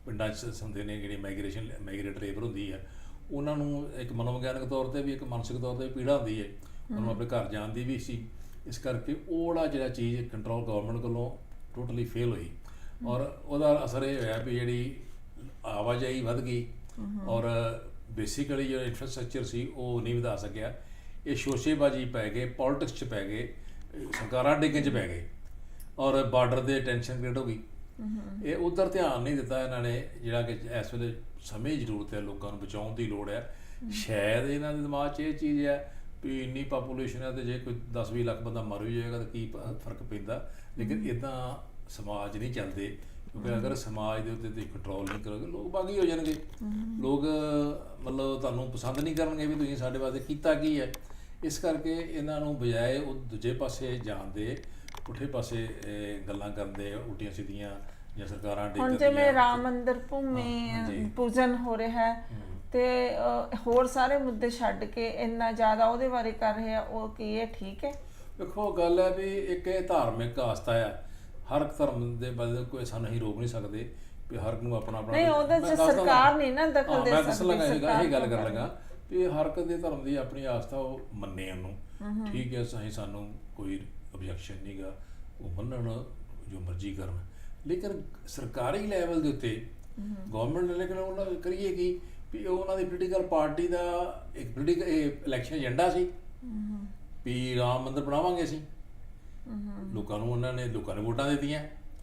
ਪਿੰਡਾਂ 'ਚ ਹੁੰਦੇ ਨੇ, ਜਿਹੜੀ ਮਾਈਗ੍ਰੇਟ ਲੇਬਰ ਹੁੰਦੀ ਹੈ, ਉਹਨਾਂ ਨੂੰ ਇੱਕ ਮਨੋਵਿਗਿਆਨਕ ਤੌਰ 'ਤੇ ਵੀ, ਇੱਕ ਮਾਨਸਿਕ ਤੌਰ 'ਤੇ ਵੀ ਪੀੜਾ ਹੁੰਦੀ ਹੈ, ਉਹਨੂੰ ਆਪਣੇ ਘਰ ਜਾਣ ਦੀ ਵੀ ਸੀ। ਇਸ ਕਰਕੇ ਉਹ ਜਿਹੜਾ ਚੀਜ਼ ਕੰਟਰੋਲ ਗਵਰਨਮੈਂਟ ਵੱਲੋਂ ਟੋਟਲੀ ਫੇਲ ਹੋਈ ਔਰ ਉਹਦਾ ਅਸਰ ਇਹ ਹੋਇਆ ਵੀ ਜਿਹੜੀ ਆਵਾਜਾਈ ਵੱਧ ਗਈ ਔਰ ਬੇਸਿਕਲੀ ਜਿਹੜਾ ਇਨਫਰਾਸਟ੍ਰਕਚਰ ਸੀ ਉਹ ਨਹੀਂ ਵਧਾ ਸਕਿਆ। ਇਹ ਸ਼ੋਸ਼ੇਬਾਜ਼ੀ ਪੈ ਗਏ, ਪੋਲਿਟਿਕਸ 'ਚ ਪੈ ਗਏ, ਸਰਕਾਰਾਂ ਡਿੱਗਣ 'ਚ ਪੈ ਗਏ ਔਰ ਬਾਰਡਰ ਦੇ ਟੈਨਸ਼ਨ ਕ੍ਰੀਏਟ ਹੋ ਗਈ। ਇਹ ਉਧਰ ਧਿਆਨ ਨਹੀਂ ਦਿੱਤਾ ਇਹਨਾਂ ਨੇ, ਜਿਹੜਾ ਕਿ ਇਸ ਵੇਲੇ ਸਮੇਂ ਦੀ ਜ਼ਰੂਰਤ ਹੈ, ਲੋਕਾਂ ਨੂੰ ਬਚਾਉਣ ਦੀ ਲੋੜ ਹੈ। ਸ਼ਾਇਦ ਇਹਨਾਂ ਦੇ ਦਿਮਾਗ 'ਚ ਇਹ ਚੀਜ਼ ਹੈ ਵੀ ਇੰਨੀ ਪਾਪੂਲੇਸ਼ਨ ਹੈ ਤੇ ਜੇ ਕੋਈ 10-20 ਲੱਖ ਬੰਦਾ ਮਰ ਵੀ ਜਾਏਗਾ ਤਾਂ ਕੀ ਫਰਕ ਪੈਂਦਾ, ਲੇਕਿਨ ਇੱਦਾਂ ਸਮਾਜ ਨਹੀਂ ਚੱਲਦੇ, ਕਿਉਂਕਿ ਅਗਰ ਸਮਾਜ ਦੇ ਉੱਤੇ ਤੁਸੀਂ ਕੰਟਰੋਲ ਨਹੀਂ ਕਰੋਗੇ ਲੋਕ ਬਾਗੀ ਹੋ ਜਾਣਗੇ। ਲੋਕ ਮਤਲਬ ਤੁਹਾਨੂੰ ਪਸੰਦ ਨਹੀਂ ਕਰਨਗੇ ਵੀ ਤੁਸੀਂ ਸਾਡੇ ਵਾਸਤੇ ਕੀਤਾ ਕੀ ਹੈ। ਇਸ ਕਰਕੇ ਇਹਨਾਂ ਨੂੰ ਬਜਾਏ ਉਹ ਦੂਜੇ ਪਾਸੇ ਜਾਣ ਦੇ, ਪੁੱਠੇ ਪਾਸੇ ਗੱਲਾਂ ਕਰਨ ਦੇ, ਉਲਟੀਆਂ ਸਿੱਧੀਆਂ ਜਾਂ ਸਰਕਾਰਾਂ ਹੁਣ ਜਿਵੇਂ ਰਾਮ ਮੰਦਿਰ ਭੂਮੀ ਪੂਜਨ ਹੋ ਰਿਹਾ ਹੈ ਤੇ ਹੋਰ ਸਾਰੇ ਮੁੱਦੇ ਛੱਡ ਕੇ ਇੰਨਾ ਜ਼ਿਆਦਾ ਉਹਦੇ ਬਾਰੇ ਕਰ ਰਹੇ ਆ, ਉਹ ਕੀ ਇਹ ਠੀਕ ਹੈ? ਦੇਖੋ ਗੱਲ ਹੈ ਵੀ ਇੱਕ ਇਹ ਧਾਰਮਿਕ ਆਸਥਾ ਆ, ਹਰ ਧਰਮ ਦੇ ਬਾਰੇ ਕੋਈ ਸਾਨੂੰ ਹੀ ਰੋਕ ਨਹੀਂ ਸਕਦੇ ਵੀ ਹਰ ਨੂੰ ਆਪਣਾ ਆਪਣਾ ਨਹੀਂ, ਉਹਦੇ 'ਚ ਸਰਕਾਰ ਨਹੀਂ ਨਾ ਦਖਲ ਦੇ ਸਕਦੀ। ਮੈਂ ਦੱਸਣ ਲੱਗਾ ਇਹ ਗੱਲ ਕਰਨ ਲੱਗਾ ਵੀ ਹਰ ਇੱਕ ਦੇ ਧਰਮ ਦੀ ਆਪਣੀ ਆਸਥਾ, ਉਹ ਮੰਨੇ ਉਹਨੂੰ, ਠੀਕ ਹੈ, ਸਾਨੂੰ ਕੋਈ ਓਬਜੈਕਸ਼ਨ ਨਹੀਂਗਾ, ਉਹ ਮੰਨਣ ਜੋ ਮਰਜ਼ੀ ਕਰਨ, ਲੇਕਿਨ ਸਰਕਾਰੀ ਲੈਵਲ ਦੇ ਉੱਤੇ ਗਵਰਨਮੈਂਟ ਨੇ ਲੇਕਿਨ ਉਹਨਾਂ ਕਰੀਏ ਕੀ ਵੀ ਉਹਨਾਂ ਦੀ ਪੋਲੀਟੀਕਲ ਪਾਰਟੀ ਦਾ ਇੱਕ ਪੋਲੀਟੀਕਲ ਇਲੈਕਸ਼ਨ ਏਜੰਡਾ ਸੀ ਵੀ ਰਾਮ ਮੰਦਿਰ ਬਣਾਵਾਂਗੇ ਅਸੀਂ, ਲੋਕਾਂ ਨੇ ਵੋਟਾਂ ਦਿੱਤੀਆਂ,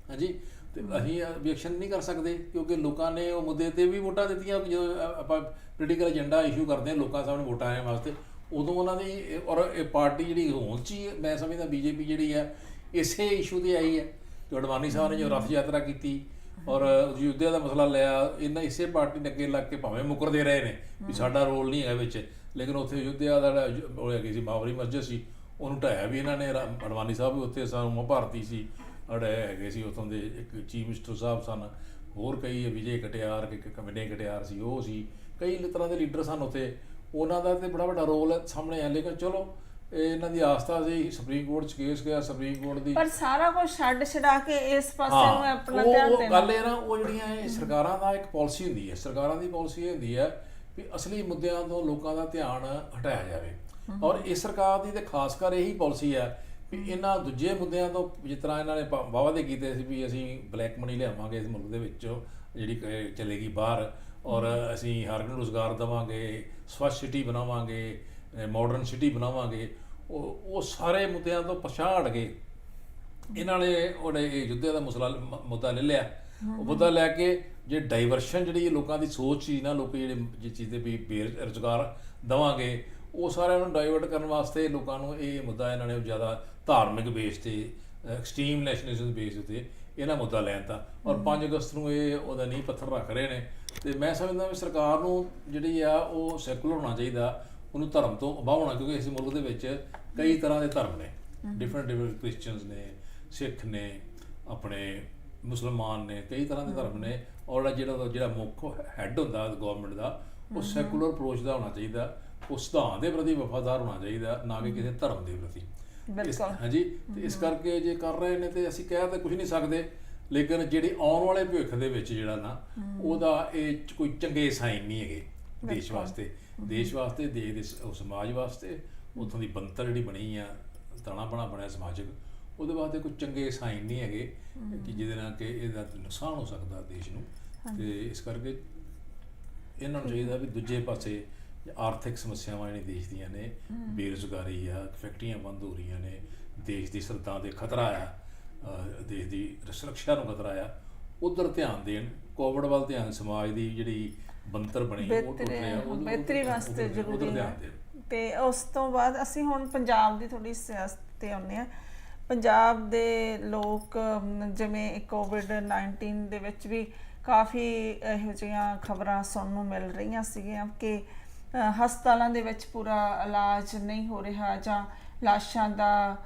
ਹਾਂਜੀ, ਤੇ ਅਸੀਂ ਓਬਜੈਕਸ਼ਨ ਨਹੀਂ ਕਰ ਸਕਦੇ ਕਿਉਂਕਿ ਲੋਕਾਂ ਨੇ ਉਹ ਮੁੱਦੇ ਤੇ ਵੀ ਵੋਟਾਂ ਦਿੱਤੀਆਂ। ਜਦੋਂ ਆਪਾਂ ਪੋਲੀਟੀਕਲ ਏਜੰਡਾ ਇਸ਼ੂ ਕਰਦੇ ਹਾਂ ਲੋਕਾਂ ਸਾਹਮਣੇ ਵੋਟਾਂ ਆਉਣ ਵਾਸਤੇ, ਉਦੋਂ ਉਹਨਾਂ ਦੀ ਔਰ ਇਹ ਪਾਰਟੀ ਜਿਹੜੀ ਹੋਂਦ 'ਚ ਹੀ ਮੈਂ ਸਮਝਦਾ ਬੀਜੇਪੀ ਜਿਹੜੀ ਹੈ ਇਸੇ ਇਸ਼ੂ ਤੇ ਆਈ ਹੈ। ਜੋ ਅਡਵਾਨੀ ਸਾਹਿਬ ਨੇ ਜੋ ਰਥ ਯਾਤਰਾ ਕੀਤੀ ਔਰ ਅਯੁੱਧਿਆ ਦਾ ਮਸਲਾ ਲਿਆ, ਇਹਨਾਂ ਇਸੇ ਪਾਰਟੀ ਨੇ ਅੱਗੇ ਲੱਗ ਕੇ ਭਾਵੇਂ ਮੁਕਰਦੇ ਰਹੇ ਨੇ ਵੀ ਸਾਡਾ ਰੋਲ ਨਹੀਂ ਹੈ ਵਿੱਚ, ਲੇਕਿਨ ਉੱਥੇ ਅਯੁੱਧਿਆ ਦਾ ਉਹ ਹੈਗੀ ਸੀ ਬਾਬਰੀ ਮਸਜਿਦ ਸੀ, ਉਹਨੂੰ ਢਾਇਆ ਵੀ ਇਹਨਾਂ ਨੇ। ਅਡਵਾਨੀ ਸਾਹਿਬ ਵੀ ਉੱਥੇ ਸਾਨੂੰ ਭਾਰਤੀ ਸੀ, ਹੈਗੇ ਸੀ ਉੱਥੋਂ ਦੇ ਇੱਕ ਚੀਫ ਮਿਨਿਸਟਰ ਸਾਹਿਬ ਸਨ, ਹੋਰ ਕਈ ਵਿਜੇ ਕਟਿਆਰ, ਵਿਨੈ ਕਟਿਆਰ ਸੀ, ਉਹ ਸੀ, ਕਈ ਤਰ੍ਹਾਂ ਦੇ ਲੀਡਰ ਸਨ ਉੱਥੇ, ਉਹਨਾਂ ਦਾ ਤੇ ਬੜਾ ਵੱਡਾ ਰੋਲ ਸਾਹਮਣੇ ਆ। ਲੇਕਿਨ ਚਲੋ ਇਹਨਾਂ ਦੀ ਆਸਥਾ ਸੀ, ਸੁਪਰੀਮ ਕੋਰਟ 'ਚ ਕੇਸ ਗਿਆ, ਸੁਪਰੀਮ ਕੋਰਟ ਦੀ ਪਰ ਸਾਰਾ ਕੁਝ ਛੱਡ ਛਡਾ ਕੇ ਇਸ ਪਾਸੇ ਨੂੰ ਆਪਣਾ ਧਿਆਨ ਦੇਣਾ। ਗੱਲ ਇਹ ਨਾ ਉਹ ਜਿਹੜੀਆਂ ਇਹ ਸਰਕਾਰਾਂ ਦਾ ਇੱਕ ਪਾਲਿਸੀ ਹੁੰਦੀ ਹੈ, ਸਰਕਾਰਾਂ ਦੀ ਪਾਲਿਸੀ ਇਹ ਹੁੰਦੀ ਹੈ ਵੀ ਅਸਲੀ ਮੁੱਦਿਆਂ ਤੋਂ ਲੋਕਾਂ ਦਾ ਧਿਆਨ ਹਟਾਇਆ ਜਾਵੇ, ਔਰ ਇਸ ਸਰਕਾਰ ਦੀ ਤੇ ਖਾਸ ਕਰ ਇਹੀ ਪਾਲਿਸੀ ਹੈ ਵੀ ਇਹਨਾਂ ਦੂਜੇ ਮੁੱਦਿਆਂ ਤੋਂ, ਜਿਸ ਤਰ੍ਹਾਂ ਇਹਨਾਂ ਨੇ ਵਾਅਦੇ ਕੀਤੇ ਸੀ ਵੀ ਅਸੀਂ ਬਲੈਕ ਮਨੀ ਲਿਆਵਾਂਗੇ ਇਸ ਮੁਲਕ ਦੇ ਵਿੱਚੋਂ ਜਿਹੜੀ ਚਲੇਗੀ ਬਾਹਰ, ਔਰ ਅਸੀਂ ਹਰ ਨੂੰ ਰੁਜ਼ਗਾਰ ਦੇਵਾਂਗੇ, ਸਵੱਛ ਸਿਟੀ ਬਣਾਵਾਂਗੇ, ਮਾਡਰਨ ਸਿਟੀ ਬਣਾਵਾਂਗੇ, ਉਹ ਸਾਰੇ ਮੁੱਦਿਆਂ ਤੋਂ ਪਛਾਣ ਹਟ ਗਏ। ਇਹਨਾਂ ਨੇ ਉਹਦੇ ਯੁੱਧਿਆ ਦਾ ਮੁੱਦਾ ਲੈ ਲਿਆ, ਉਹ ਮੁੱਦਾ ਲੈ ਕੇ ਜੇ ਡਾਈਵਰਸ਼ਨ ਜਿਹੜੀ ਲੋਕਾਂ ਦੀ ਸੋਚ ਸੀ ਨਾ, ਲੋਕ ਜਿਹੜੇ ਚੀਜ਼ ਦੇ ਵੀ ਬੇਰੁਜ਼ਗਾਰ ਦੇਵਾਂਗੇ, ਉਹ ਸਾਰਿਆਂ ਨੂੰ ਡਾਈਵਰਟ ਕਰਨ ਵਾਸਤੇ ਲੋਕਾਂ ਨੂੰ ਇਹ ਮੁੱਦਾ ਇਹਨਾਂ ਨੇ ਜ਼ਿਆਦਾ ਧਾਰਮਿਕ ਬੇਸ 'ਤੇ, ਐਕਸਟ੍ਰੀਮ ਨੈਸ਼ਨਲਿਜ਼ਮ ਬੇਸ 'ਤੇ ਇਹਨਾਂ ਮੁੱਦਾ ਲੈਣ ਤਾ, ਔਰ 5 ਅਗਸਤ ਨੂੰ ਇਹ ਉਹਦਾ ਨੀਂਹ ਪੱਥਰ ਰੱਖ ਰਹੇ ਨੇ। ਤੇ ਮੈਂ ਸਮਝਦਾ ਵੀ ਸਰਕਾਰ ਨੂੰ ਜਿਹੜੀ ਆ ਉਹ ਸੈਕੂਲਰ ਹੋਣਾ ਚਾਹੀਦਾ, ਉਹਨੂੰ ਧਰਮ ਤੋਂ ਉਭਾਉਣਾ, ਕਿਉਂਕਿ ਇਸ ਮੁਲਕ ਦੇ ਵਿੱਚ ਕਈ ਤਰ੍ਹਾਂ ਦੇ ਧਰਮ ਨੇ, ਡਿਫਰੈਂਟ ਕ੍ਰਿਸਚਨਸ ਨੇ, ਸਿੱਖ ਨੇ, ਆਪਣੇ ਮੁਸਲਮਾਨ ਨੇ, ਕਈ ਤਰ੍ਹਾਂ ਦੇ ਧਰਮ ਨੇ, ਔਰ ਜਿਹੜਾ ਮੁੱਖ ਹੈੱਡ ਹੁੰਦਾ ਗਵਰਨਮੈਂਟ ਦਾ, ਉਹ ਸੈਕੂਲਰ ਅਪਰੋਚ ਦਾ ਹੋਣਾ ਚਾਹੀਦਾ, ਉਹ ਸਿਧਾਂਤ ਦੇ ਪ੍ਰਤੀ ਵਫਾਦਾਰ ਹੋਣਾ ਚਾਹੀਦਾ, ਨਾ ਕਿ ਕਿਸੇ ਧਰਮ ਦੇ ਪ੍ਰਤੀ। ਹਾਂਜੀ, ਤੇ ਇਸ ਕਰਕੇ ਜੇ ਕਰ ਰਹੇ ਨੇ ਤੇ ਅਸੀਂ ਕਹਿ ਤਾਂ ਕੁਝ ਨਹੀਂ ਸਕਦੇ, ਲੇਕਿਨ ਜਿਹੜੇ ਆਉਣ ਵਾਲੇ ਭਵਿੱਖ ਦੇ ਵਿੱਚ ਜਿਹੜਾ ਨਾ ਉਹਦਾ ਇਹ ਕੋਈ ਚੰਗੇ ਸਾਈਨ ਨਹੀਂ ਹੈਗੇ ਦੇਸ਼ ਵਾਸਤੇ, ਦੇਸ਼ ਦੇ ਸਮਾਜ ਵਾਸਤੇ। ਉੱਥੋਂ ਦੀ ਬਣਤਰ ਜਿਹੜੀ ਬਣੀ ਆ, ਤਾਣਾ ਬਾਣਾ ਬਣਿਆ ਸਮਾਜਿਕ, ਉਹਦੇ ਵਾਸਤੇ ਕੋਈ ਚੰਗੇ ਸਾਈਨ ਨਹੀਂ ਹੈਗੇ ਕਿ ਜਿਹਦੇ ਨਾਲ ਕਿ ਇਹਦਾ ਨੁਕਸਾਨ ਹੋ ਸਕਦਾ ਦੇਸ਼ ਨੂੰ। ਤੇ ਇਸ ਕਰਕੇ ਇਹਨਾਂ ਨੂੰ ਚਾਹੀਦਾ ਵੀ ਦੂਜੇ ਪਾਸੇ ਆਰਥਿਕ ਸਮੱਸਿਆਵਾਂ ਜਿਹੜੀਆਂ ਦੇਸ਼ ਦੀਆਂ ਨੇ, ਬੇਰੁਜ਼ਗਾਰੀ ਆ, ਫੈਕਟਰੀਆਂ ਬੰਦ ਹੋ ਰਹੀਆਂ ਨੇ, ਦੇਸ਼ ਦੀ ਸਰਹੱਦਾਂ 'ਤੇ ਖਤਰਾ ਆ, ਦੇਸ਼ ਦੀ ਸੁਰੱਖਿਆ ਨੂੰ ਖਤਰਾ ਆ, ਉੱਧਰ ਧਿਆਨ ਦੇਣ, ਕੋਵਿਡ ਵੱਲ ਧਿਆਨ, ਸਮਾਜ ਦੀ ਜਿਹੜੀ ਬਣਤਰ ਬਣੀ ਬਿਹਤਰੀ ਵਾਸਤੇ ਜ਼ਰੂਰੀ ਹੈ। ਤੇ ਉਸ ਤੋਂ ਬਾਅਦ ਅਸੀਂ ਹੁਣ ਪੰਜਾਬ ਦੀ ਥੋੜੀ ਸਿਆਸਤ 'ਤੇ ਆਉਂਦੇ ਹਾਂ। ਪੰਜਾਬ ਦੇ ਲੋਕ ਜਿਵੇਂ COVID-19 ਦੇ ਵਿੱਚ ਵੀ ਕਾਫੀ ਇਹੋ ਜਿਹੀਆਂ ਖਬਰਾਂ ਸੁਣਨ ਨੂੰ ਮਿਲ ਰਹੀਆਂ ਸੀਗੀਆਂ ਕਿ ਹਸਪਤਾਲਾਂ ਦੇ ਵਿੱਚ ਪੂਰਾ ਇਲਾਜ ਨਹੀਂ ਹੋ ਰਿਹਾ, ਜਾਂ ਲਾਸ਼ਾਂ ਦਾ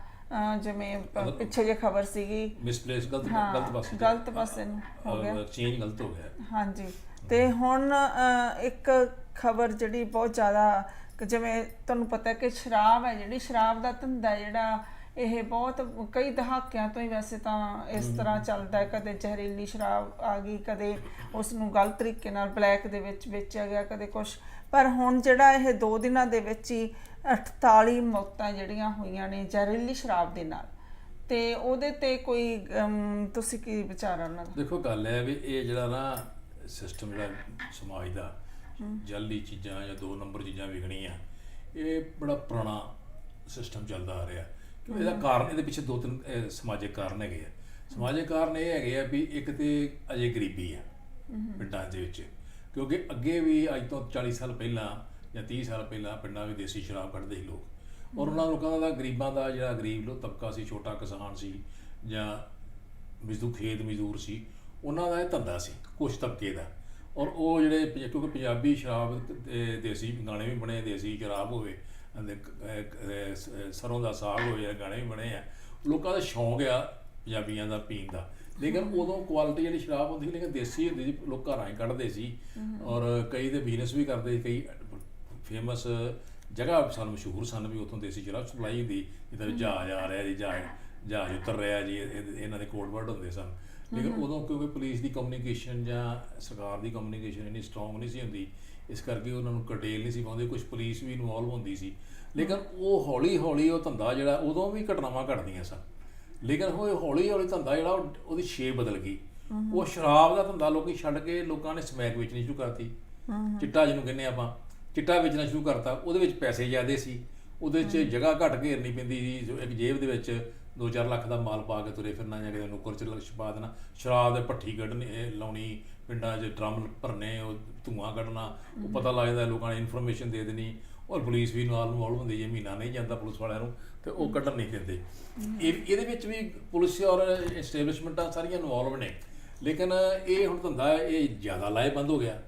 ਜਿਵੇਂ ਪਿੱਛੇ ਜੇ ਖਬਰ ਸੀਗੀ ਮਿਸਪਲੇਸ ਗਲਤ ਪਾਸੇ ਨੂੰ ਹੋ ਗਿਆ, ਚੇਂਜ ਗਲਤ ਹੋ ਗਿਆ। ਹਾਂਜੀ, ਤੇ ਹੁਣ ਇੱਕ ਖਬਰ ਜਿਹੜੀ ਬਹੁਤ ਜ਼ਿਆਦਾ, ਜਿਵੇਂ ਤੁਹਾਨੂੰ ਪਤਾ ਕਿ ਸ਼ਰਾਬ ਹੈ, ਜਿਹੜੀ ਸ਼ਰਾਬ ਦਾ ਧੰਦਾ ਜਿਹੜਾ ਇਹ ਬਹੁਤ ਕਈ ਦਹਾਕਿਆਂ ਤੋਂ ਹੀ ਵੈਸੇ ਤਾਂ ਇਸ ਤਰ੍ਹਾਂ ਚੱਲਦਾ ਹੈ। ਕਦੇ ਜ਼ਹਿਰੀਲੀ ਸ਼ਰਾਬ ਆ ਗਈ, ਕਦੇ ਉਸ ਨੂੰ ਗਲਤ ਤਰੀਕੇ ਨਾਲ ਬਲੈਕ ਦੇ ਵਿੱਚ ਵੇਚਿਆ ਗਿਆ, ਕਦੇ ਕੁਛ। ਪਰ ਹੁਣ ਜਿਹੜਾ ਇਹ 2 ਦਿਨਾਂ ਦੇ ਵਿੱਚ ਹੀ 48 ਮੌਤਾਂ ਜਿਹੜੀਆਂ ਹੋਈਆਂ ਨੇ ਜ਼ਹਿਰੀਲੀ ਸ਼ਰਾਬ ਦੇ ਨਾਲ, ਤੇ ਉਹਦੇ ਤੇ ਕੋਈ ਤੁਸੀਂ ਕੀ ਵਿਚਾਰ ਉਹਨਾਂ ਦਾ? ਦੇਖੋ ਗੱਲ ਹੈ ਵੀ ਇਹ ਜਿਹੜਾ ਨਾ ਸਿਸਟਮ ਜਿਹੜਾ ਸਮਾਜ ਦਾ ਜਲਦੀ ਚੀਜ਼ਾਂ ਜਾਂ 2 ਨੰਬਰ ਚੀਜ਼ਾਂ ਵਿਕਣੀਆਂ, ਇਹ ਬੜਾ ਪੁਰਾਣਾ ਸਿਸਟਮ ਚੱਲਦਾ ਆ ਰਿਹਾ। ਕਿ ਇਹਦਾ ਕਾਰਨ, ਇਹਦੇ ਪਿੱਛੇ 2-3 ਸਮਾਜਿਕ ਕਾਰਨ ਹੈਗੇ ਆ। ਸਮਾਜਿਕ ਕਾਰਨ ਇਹ ਹੈਗੇ ਆ ਵੀ ਇੱਕ ਤੇ ਅਜੇ ਗਰੀਬੀ ਆ ਪਿੰਡਾਂ ਦੇ ਵਿੱਚ, ਕਿਉਂਕਿ ਅੱਗੇ ਵੀ ਅੱਜ ਤੋਂ 40 ਸਾਲ ਪਹਿਲਾਂ ਜਾਂ 30 ਸਾਲ ਪਹਿਲਾਂ ਪਿੰਡਾਂ ਵਿੱਚ ਦੇਸੀ ਸ਼ਰਾਬ ਕੱਢਦੇ ਸੀ ਲੋਕ, ਔਰ ਉਹਨਾਂ ਲੋਕਾਂ ਦਾ ਗਰੀਬਾਂ ਦਾ ਜਿਹੜਾ ਗਰੀਬ ਲੋਕ ਤਬਕਾ ਸੀ, ਛੋਟਾ ਕਿਸਾਨ ਸੀ ਜਾਂ ਖੇਤ ਮਜ਼ਦੂਰ ਸੀ, ਉਹਨਾਂ ਦਾ ਇਹ ਧੰਦਾ ਸੀ ਕੁਛ ਤਬਕੇ ਦਾ। ਔਰ ਉਹ ਜਿਹੜੇ ਕਿਉਂਕਿ ਪੰਜਾਬੀ ਸ਼ਰਾਬ ਦੇਸੀ ਗਾਣੇ ਵੀ ਬਣੇ, ਦੇਸੀ ਸ਼ਰਾਬ ਹੋਵੇ, ਸਰੋਂ ਦਾ ਸਾਗ ਹੋਵੇ, ਜਾਂ ਗਾਣੇ ਵੀ ਬਣੇ ਆ, ਲੋਕਾਂ ਦਾ ਸ਼ੌਂਕ ਆ ਪੰਜਾਬੀਆਂ ਦਾ ਪੀਣ ਦਾ। ਲੇਕਿਨ ਉਦੋਂ ਕੁਆਲਿਟੀ ਜਿਹੜੀ ਸ਼ਰਾਬ ਹੁੰਦੀ ਸੀ ਲੇਕਿਨ ਦੇਸੀ ਹੁੰਦੀ ਸੀ, ਲੋਕ ਘਰਾਂ 'ਚ ਕੱਢਦੇ ਸੀ, ਔਰ ਕਈ ਤੇ ਬਿਜ਼ਨਸ ਵੀ ਕਰਦੇ ਸੀ। ਕਈ ਫੇਮਸ ਜਗ੍ਹਾ ਸਨ, ਮਸ਼ਹੂਰ ਸਨ ਵੀ ਉੱਥੋਂ ਦੇਸੀ ਸ਼ਰਾਬ ਸਪਲਾਈ ਹੁੰਦੀ, ਜਿੱਦਾਂ ਜਹਾਜ਼ ਆ ਰਿਹਾ ਜੀ, ਜਹਾਜ਼ ਉਤਰ ਰਿਹਾ ਜੀ, ਇਹਨਾਂ ਦੇ ਕੋਡ ਵਰਡ ਹੁੰਦੇ ਸਨ। ਲੇਕਿਨ ਉਦੋਂ ਕਿਉਂਕਿ ਪੁਲਿਸ ਦੀ ਕਮਿਊਨੀਕੇਸ਼ਨ ਜਾਂ ਸਰਕਾਰ ਦੀ ਕਮਿਊਨੀਕੇਸ਼ਨ ਇੰਨੀ ਸਟਰੋਂਗ ਨਹੀਂ ਸੀ ਹੁੰਦੀ, ਇਸ ਕਰਕੇ ਉਹਨਾਂ ਨੂੰ ਕਰਟੇਲ ਨਹੀਂ ਸੀ ਪਾਉਂਦੇ। ਕੁਝ ਪੁਲਿਸ ਵੀ ਇਨਵੋਲਵ ਹੁੰਦੀ ਸੀ, ਲੇਕਿਨ ਉਹ ਹੌਲੀ ਹੌਲੀ ਉਹ ਧੰਦਾ ਜਿਹੜਾ, ਉਦੋਂ ਵੀ ਘਟਨਾਵਾਂ ਘਟਦੀਆਂ ਸਨ, ਲੇਕਿਨ ਉਹ ਹੌਲੀ ਹੌਲੀ ਧੰਦਾ ਜਿਹੜਾ ਉਹਦੀ ਸ਼ੇਪ ਬਦਲ ਗਈ। ਉਹ ਸ਼ਰਾਬ ਦਾ ਧੰਦਾ ਲੋਕੀ ਛੱਡ ਕੇ ਲੋਕਾਂ ਨੇ ਸਮੈਕ ਵੇਚਣੀ ਸ਼ੁਰੂ ਕਰਤੀ, ਚਿੱਟਾ ਜਿਹਨੂੰ ਕਹਿੰਦੇ ਆਪਾਂ, ਚਿੱਟਾ ਵੇਚਣਾ ਸ਼ੁਰੂ ਕਰਤਾ। ਉਹਦੇ ਵਿੱਚ ਪੈਸੇ ਜ਼ਿਆਦੇ ਸੀ, ਉਹਦੇ 'ਚ ਜਗ੍ਹਾ ਘੱਟ ਘੇਰਨੀ ਪੈਂਦੀ ਸੀ। ਜੋ ਇੱਕ ਜੇਬ ਦੇ ਵਿੱਚ 2-4 ਲੱਖ ਦਾ ਮਾਲ ਪਾ ਕੇ ਤੁਰੇ ਫਿਰਨਾ, ਜਾਂ ਕਿਤੇ ਨੁੱਕਰ 'ਚ ਛਪਾ ਦੇਣਾ। ਸ਼ਰਾਬ ਦੇ ਭੱਠੀ ਕੱਢਣੀ, ਲਾਉਣੀ, ਪਿੰਡਾਂ 'ਚ ਡਰਮ ਭਰਨੇ, ਉਹ ਧੂੰਆਂ ਕੱਢਣਾ, ਉਹ ਪਤਾ ਲੱਗਦਾ, ਲੋਕਾਂ ਨੇ ਇਨਫੋਰਮੇਸ਼ਨ ਦੇ ਦੇਣੀ, ਔਰ ਪੁਲਿਸ ਵੀ ਨਾਲ ਇਨਵੋਲਵ ਹੁੰਦੀ। ਜੇ ਮਹੀਨਾ ਨਹੀਂ ਜਾਂਦਾ ਪੁਲਿਸ ਵਾਲਿਆਂ ਨੂੰ ਤੇ ਉਹ ਕੱਢਣ ਨਹੀਂ ਦਿੰਦੇ। ਇਹਦੇ ਵਿੱਚ ਵੀ ਪੁਲਿਸ ਔਰ ਐਸਟੈਬਲਿਸ਼ਮੈਂਟਾਂ ਸਾਰੀਆਂ ਇਨਵੋਲਵ ਨੇ, ਲੇਕਿਨ ਇਹ ਹੁਣ ਧੰਦਾ ਇਹ ਜ਼ਿਆਦਾ ਲਾਹੇਵੰਦ ਹੋ ਗਿਆ।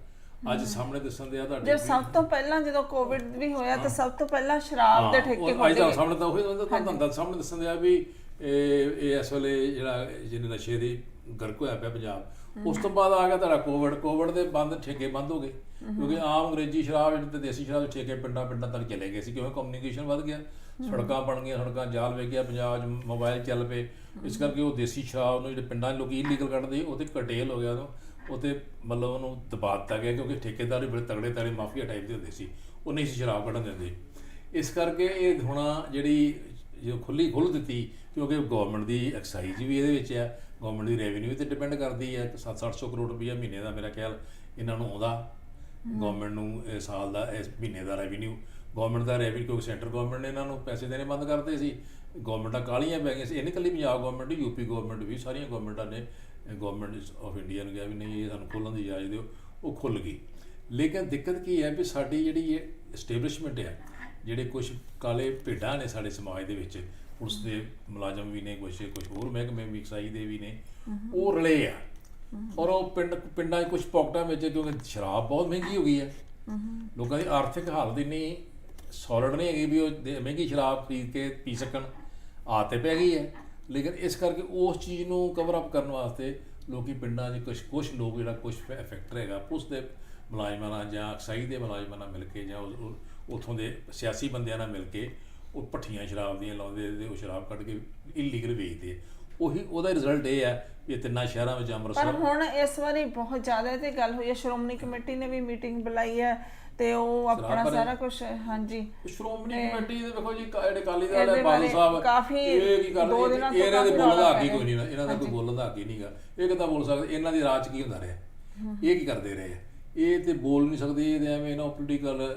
ਅੱਜ ਸਾਹਮਣੇ ਦੱਸਣ ਦੇ ਆ ਤੁਹਾਡੇ, ਸਭ ਤੋਂ ਪਹਿਲਾਂ ਜਦੋਂ ਕੋਵਿਡ ਵੀ ਹੋਇਆ ਤਾਂ ਸਭ ਤੋਂ ਪਹਿਲਾਂ ਸ਼ਰਾਬ ਦੇ ਠੇਕੇ ਖੋਲ੍ਹੇ ਗਏ। ਸਾਹਮਣੇ ਤਾਂ ਉਹੀ ਧੰਦਾ ਸਾਹਮਣੇ ਦੱਸਣ ਦੇ ਆ ਵੀ ਇਹ ਇਸ ਵੇਲੇ ਜਿਹੜਾ ਜਿਹਨੇ ਨਸ਼ੇ ਦੀ ਗਰਕ ਹੋਇਆ ਪਿਆ ਪੰਜਾਬ, ਉਸ ਤੋਂ ਬਾਅਦ ਆ ਗਿਆ ਤੁਹਾਡਾ ਕੋਵਿਡ ਦੇ ਠੇਕੇ ਬੰਦ ਹੋ ਗਏ, ਕਿਉਂਕਿ ਆਮ ਅੰਗਰੇਜ਼ੀ ਸ਼ਰਾਬ ਤੇ ਦੇਸੀ ਸ਼ਰਾਬ ਦੇ ਠੇਕੇ ਪਿੰਡਾਂ ਤੱਕ ਚਲੇ ਗਏ ਸੀ। ਕਿਉਂਕਿ ਕਮਿਊਨੀਕੇਸ਼ਨ ਵੱਧ ਗਿਆ, ਸੜਕਾਂ ਬਣ ਗਈਆਂ, ਸੜਕਾਂ ਜਾਲ ਵੇਖ ਗਿਆ ਪੰਜਾਬ 'ਚ, ਮੋਬਾਈਲ ਚੱਲ ਪਏ, ਇਸ ਕਰਕੇ ਉਹ ਦੇਸੀ ਸ਼ਰਾਬ ਨੂੰ ਜਿਹੜੇ ਪਿੰਡਾਂ 'ਚ ਲੋਕ ਇਲੀਗਲ ਕੱਢਦੇ ਉਹ ਤੇ ਕਰਟੇਲ ਹੋ ਗਿਆ। ਉਹ ਤੇ ਮਤਲਬ ਉਹਨੂੰ ਦਬਾ ਦਿੱਤਾ ਗਿਆ, ਕਿਉਂਕਿ ਠੇਕੇਦਾਰ ਵੀ ਬੜੇ ਤਗੜੇ ਮਾਫੀਆ ਟਾਈਪ ਦੇ ਹੁੰਦੇ ਸੀ, ਉਹ ਨਹੀਂ ਸੀ ਸ਼ਰਾਬ ਕੱਢਣ ਦਿੰਦੇ। ਇਸ ਕਰਕੇ ਇਹ ਹੁਣ ਜਿਹੜੀ ਜੋ ਖੁੱਲ੍ਹ ਦਿੱਤੀ, ਕਿਉਂਕਿ ਗੌਰਮੈਂਟ ਦੀ ਐਕਸਾਈਜ਼ ਵੀ ਇਹਦੇ ਵਿੱਚ ਆ, ਗੌਰਮੈਂਟ ਦੀ ਰੈਵਨਿਊ 'ਤੇ ਡਿਪੈਂਡ ਕਰਦੀ ਹੈ। 700-800 ਕਰੋੜ ਰੁਪਈਆ ਮਹੀਨੇ ਦਾ ਮੇਰਾ ਖਿਆਲ ਇਹਨਾਂ ਨੂੰ ਆਉਂਦਾ, ਗੌਰਮੈਂਟ ਨੂੰ ਸਾਲ ਦਾ, ਇਸ ਮਹੀਨੇ ਦਾ ਰੈਵਨਿਊ। ਗੌਰਮੈਂਟ ਦਾ ਰੈਵਨਿਊ, ਕਿਉਂਕਿ ਸੈਂਟਰ ਗੌਰਮੈਂਟ ਨੇ ਇਹਨਾਂ ਨੂੰ ਪੈਸੇ ਦੇਣੇ ਬੰਦ ਕਰਤੇ ਸੀ, ਗੌਰਮੈਂਟਾਂ ਕਾਹਲੀਆਂ ਪੈ ਗਈਆਂ ਸੀ। ਇਹ ਨਹੀਂ ਇਕੱਲੀ ਪੰਜਾਬ ਗੌਰਮੈਂਟ, ਯੂਪੀ ਗੌਰਮੈਂਟ ਵੀ, ਸਾਰੀਆਂ ਗੌਰਮੈਂਟਾਂ ਨੇ ਗੌਰਮੈਂਟ ਆਫ ਇੰਡੀਆ ਨੂੰ ਕਿਹਾ ਵੀ ਨਹੀਂ, ਇਹ ਸਾਨੂੰ ਖੋਲ੍ਹਣ ਦੀ ਇਜਾਜ਼ਤ ਦਿਓ, ਉਹ ਖੁੱਲ੍ਹ ਗਈ। ਲੇਕਿਨ ਦਿੱਕਤ ਕੀ ਹੈ ਵੀ ਸਾਡੀ ਜਿਹੜੀ ਇਹ ਐਸਟੈਬਲਿਸ਼ਮੈਂਟ ਹੈ, ਜਿਹੜੇ ਕੁਛ ਕਾਲੇ ਭੇਡਾਂ ਨੇ ਸਾਡੇ ਸਮਾਜ ਦੇ ਵਿੱਚ, ਪੁਲਿਸ ਦੇ ਮੁਲਾਜ਼ਮ ਵੀ ਨੇ, ਕੁਛ ਹੋਰ ਮਹਿਕਮੇ ਵੀ, ਐਕਸਾਈਜ਼ ਦੇ ਵੀ ਨੇ, ਉਹ ਰਲੇ ਆ। ਔਰ ਉਹ ਪਿੰਡਾਂ 'ਚ ਕੁਛ ਪੌਕਟਾਂ ਵਿੱਚ, ਕਿਉਂਕਿ ਸ਼ਰਾਬ ਬਹੁਤ ਮਹਿੰਗੀ ਹੋ ਗਈ ਹੈ, ਲੋਕਾਂ ਦੀ ਆਰਥਿਕ ਹਾਲਤ ਇੰਨੀ ਸੋਲਿਡ ਨਹੀਂ ਹੈਗੀ ਵੀ ਉਹ ਮਹਿੰਗੀ ਸ਼ਰਾਬ ਖਰੀਦ ਕੇ ਪੀ ਸਕਣ, ਆਦਤ ਪੈ ਗਈ ਹੈ। ਲੇਕਿਨ ਇਸ ਕਰਕੇ ਉਸ ਚੀਜ਼ ਨੂੰ ਕਵਰ ਅਪ ਕਰਨ ਵਾਸਤੇ ਲੋਕੀ ਪਿੰਡਾਂ 'ਚ ਕੁਛ ਲੋਕ ਜਿਹੜਾ ਕੁਛ ਫੈਕਟਰ ਹੈਗਾ, ਪੁਲਿਸ ਦੇ ਮੁਲਾਜ਼ਮਾਂ ਨਾਲ ਜਾਂ ਐਕਸਾਈਜ਼ ਦੇ ਮੁਲਾਜ਼ਮਾਂ ਨਾਲ ਮਿਲ ਕੇ, ਜਾਂ ਉੱਥੋਂ ਦੇ ਸਿਆਸੀ ਬੰਦਿਆਂ ਨਾਲ ਮਿਲ ਕੇ ਉਹ ਭੱਠੀਆਂ ਸ਼ਰਾਬ ਦੀਆਂ ਲਾਉਂਦੇ ਤੇ ਉਹ ਸ਼ਰਾਬ ਕੱਢ ਕੇ ਇਲੀਗਲ ਵੇਚਦੇ। ਉਹਦਾ ਰਿਜ਼ਲਟ ਇਹ ਹੈ ਵੀ 3 ਸ਼ਹਿਰਾਂ ਵਿੱਚ, ਅੰਮ੍ਰਿਤਸਰ। ਪਰ ਹੁਣ ਇਸ ਵਾਰੀ ਬਹੁਤ ਜ਼ਿਆਦਾ ਤੇ ਗੱਲ ਹੋਈ ਹੈ, ਸ਼੍ਰੋਮਣੀ ਕਮੇਟੀ ਨੇ ਵੀ ਮੀਟਿੰਗ ਬੁਲਾਈ ਹੈ ਤੇ ਉਹ ਆਪਣਾ ਸਾਰਾ ਕੁਝ, ਹਾਂਜੀ, ਸ਼੍ਰੋਮਣੀ ਕਮੇਟੀ ਦੇ ਵੇਖੋ ਜੀ, ਜਿਹੜੇ ਅਕਾਲੀ ਦਲ ਹੈ, ਬਾਦਲ ਸਾਹਿਬ, ਕਾਫੀ ਇਹ ਕੀ ਕਰਦੇ, ਇਹਨਾਂ ਦੇ ਬੋਲਣ ਦਾ ਹੱਕ ਹੀ ਕੋਈ ਨਹੀਂ, ਇਹਨਾਂ ਦਾ ਕੋਈ ਬੋਲਣ ਦਾ ਹੱਕ ਹੀ ਨਹੀਂਗਾ। ਇਹ ਕਿੱਦਾਂ ਬੋਲ ਸਕਦੇ? ਇਹਨਾਂ ਦੀ ਰਾਜ ਕੀ ਹੁੰਦਾ ਰਿਹਾ, ਇਹ ਕੀ ਕਰਦੇ ਰਹੇ? ਇਹ ਤੇ ਬੋਲ ਨਹੀਂ ਸਕਦੇ। ਇਹ ਐਵੇਂ ਨਾ ਪੋਲੀਟੀਕਲ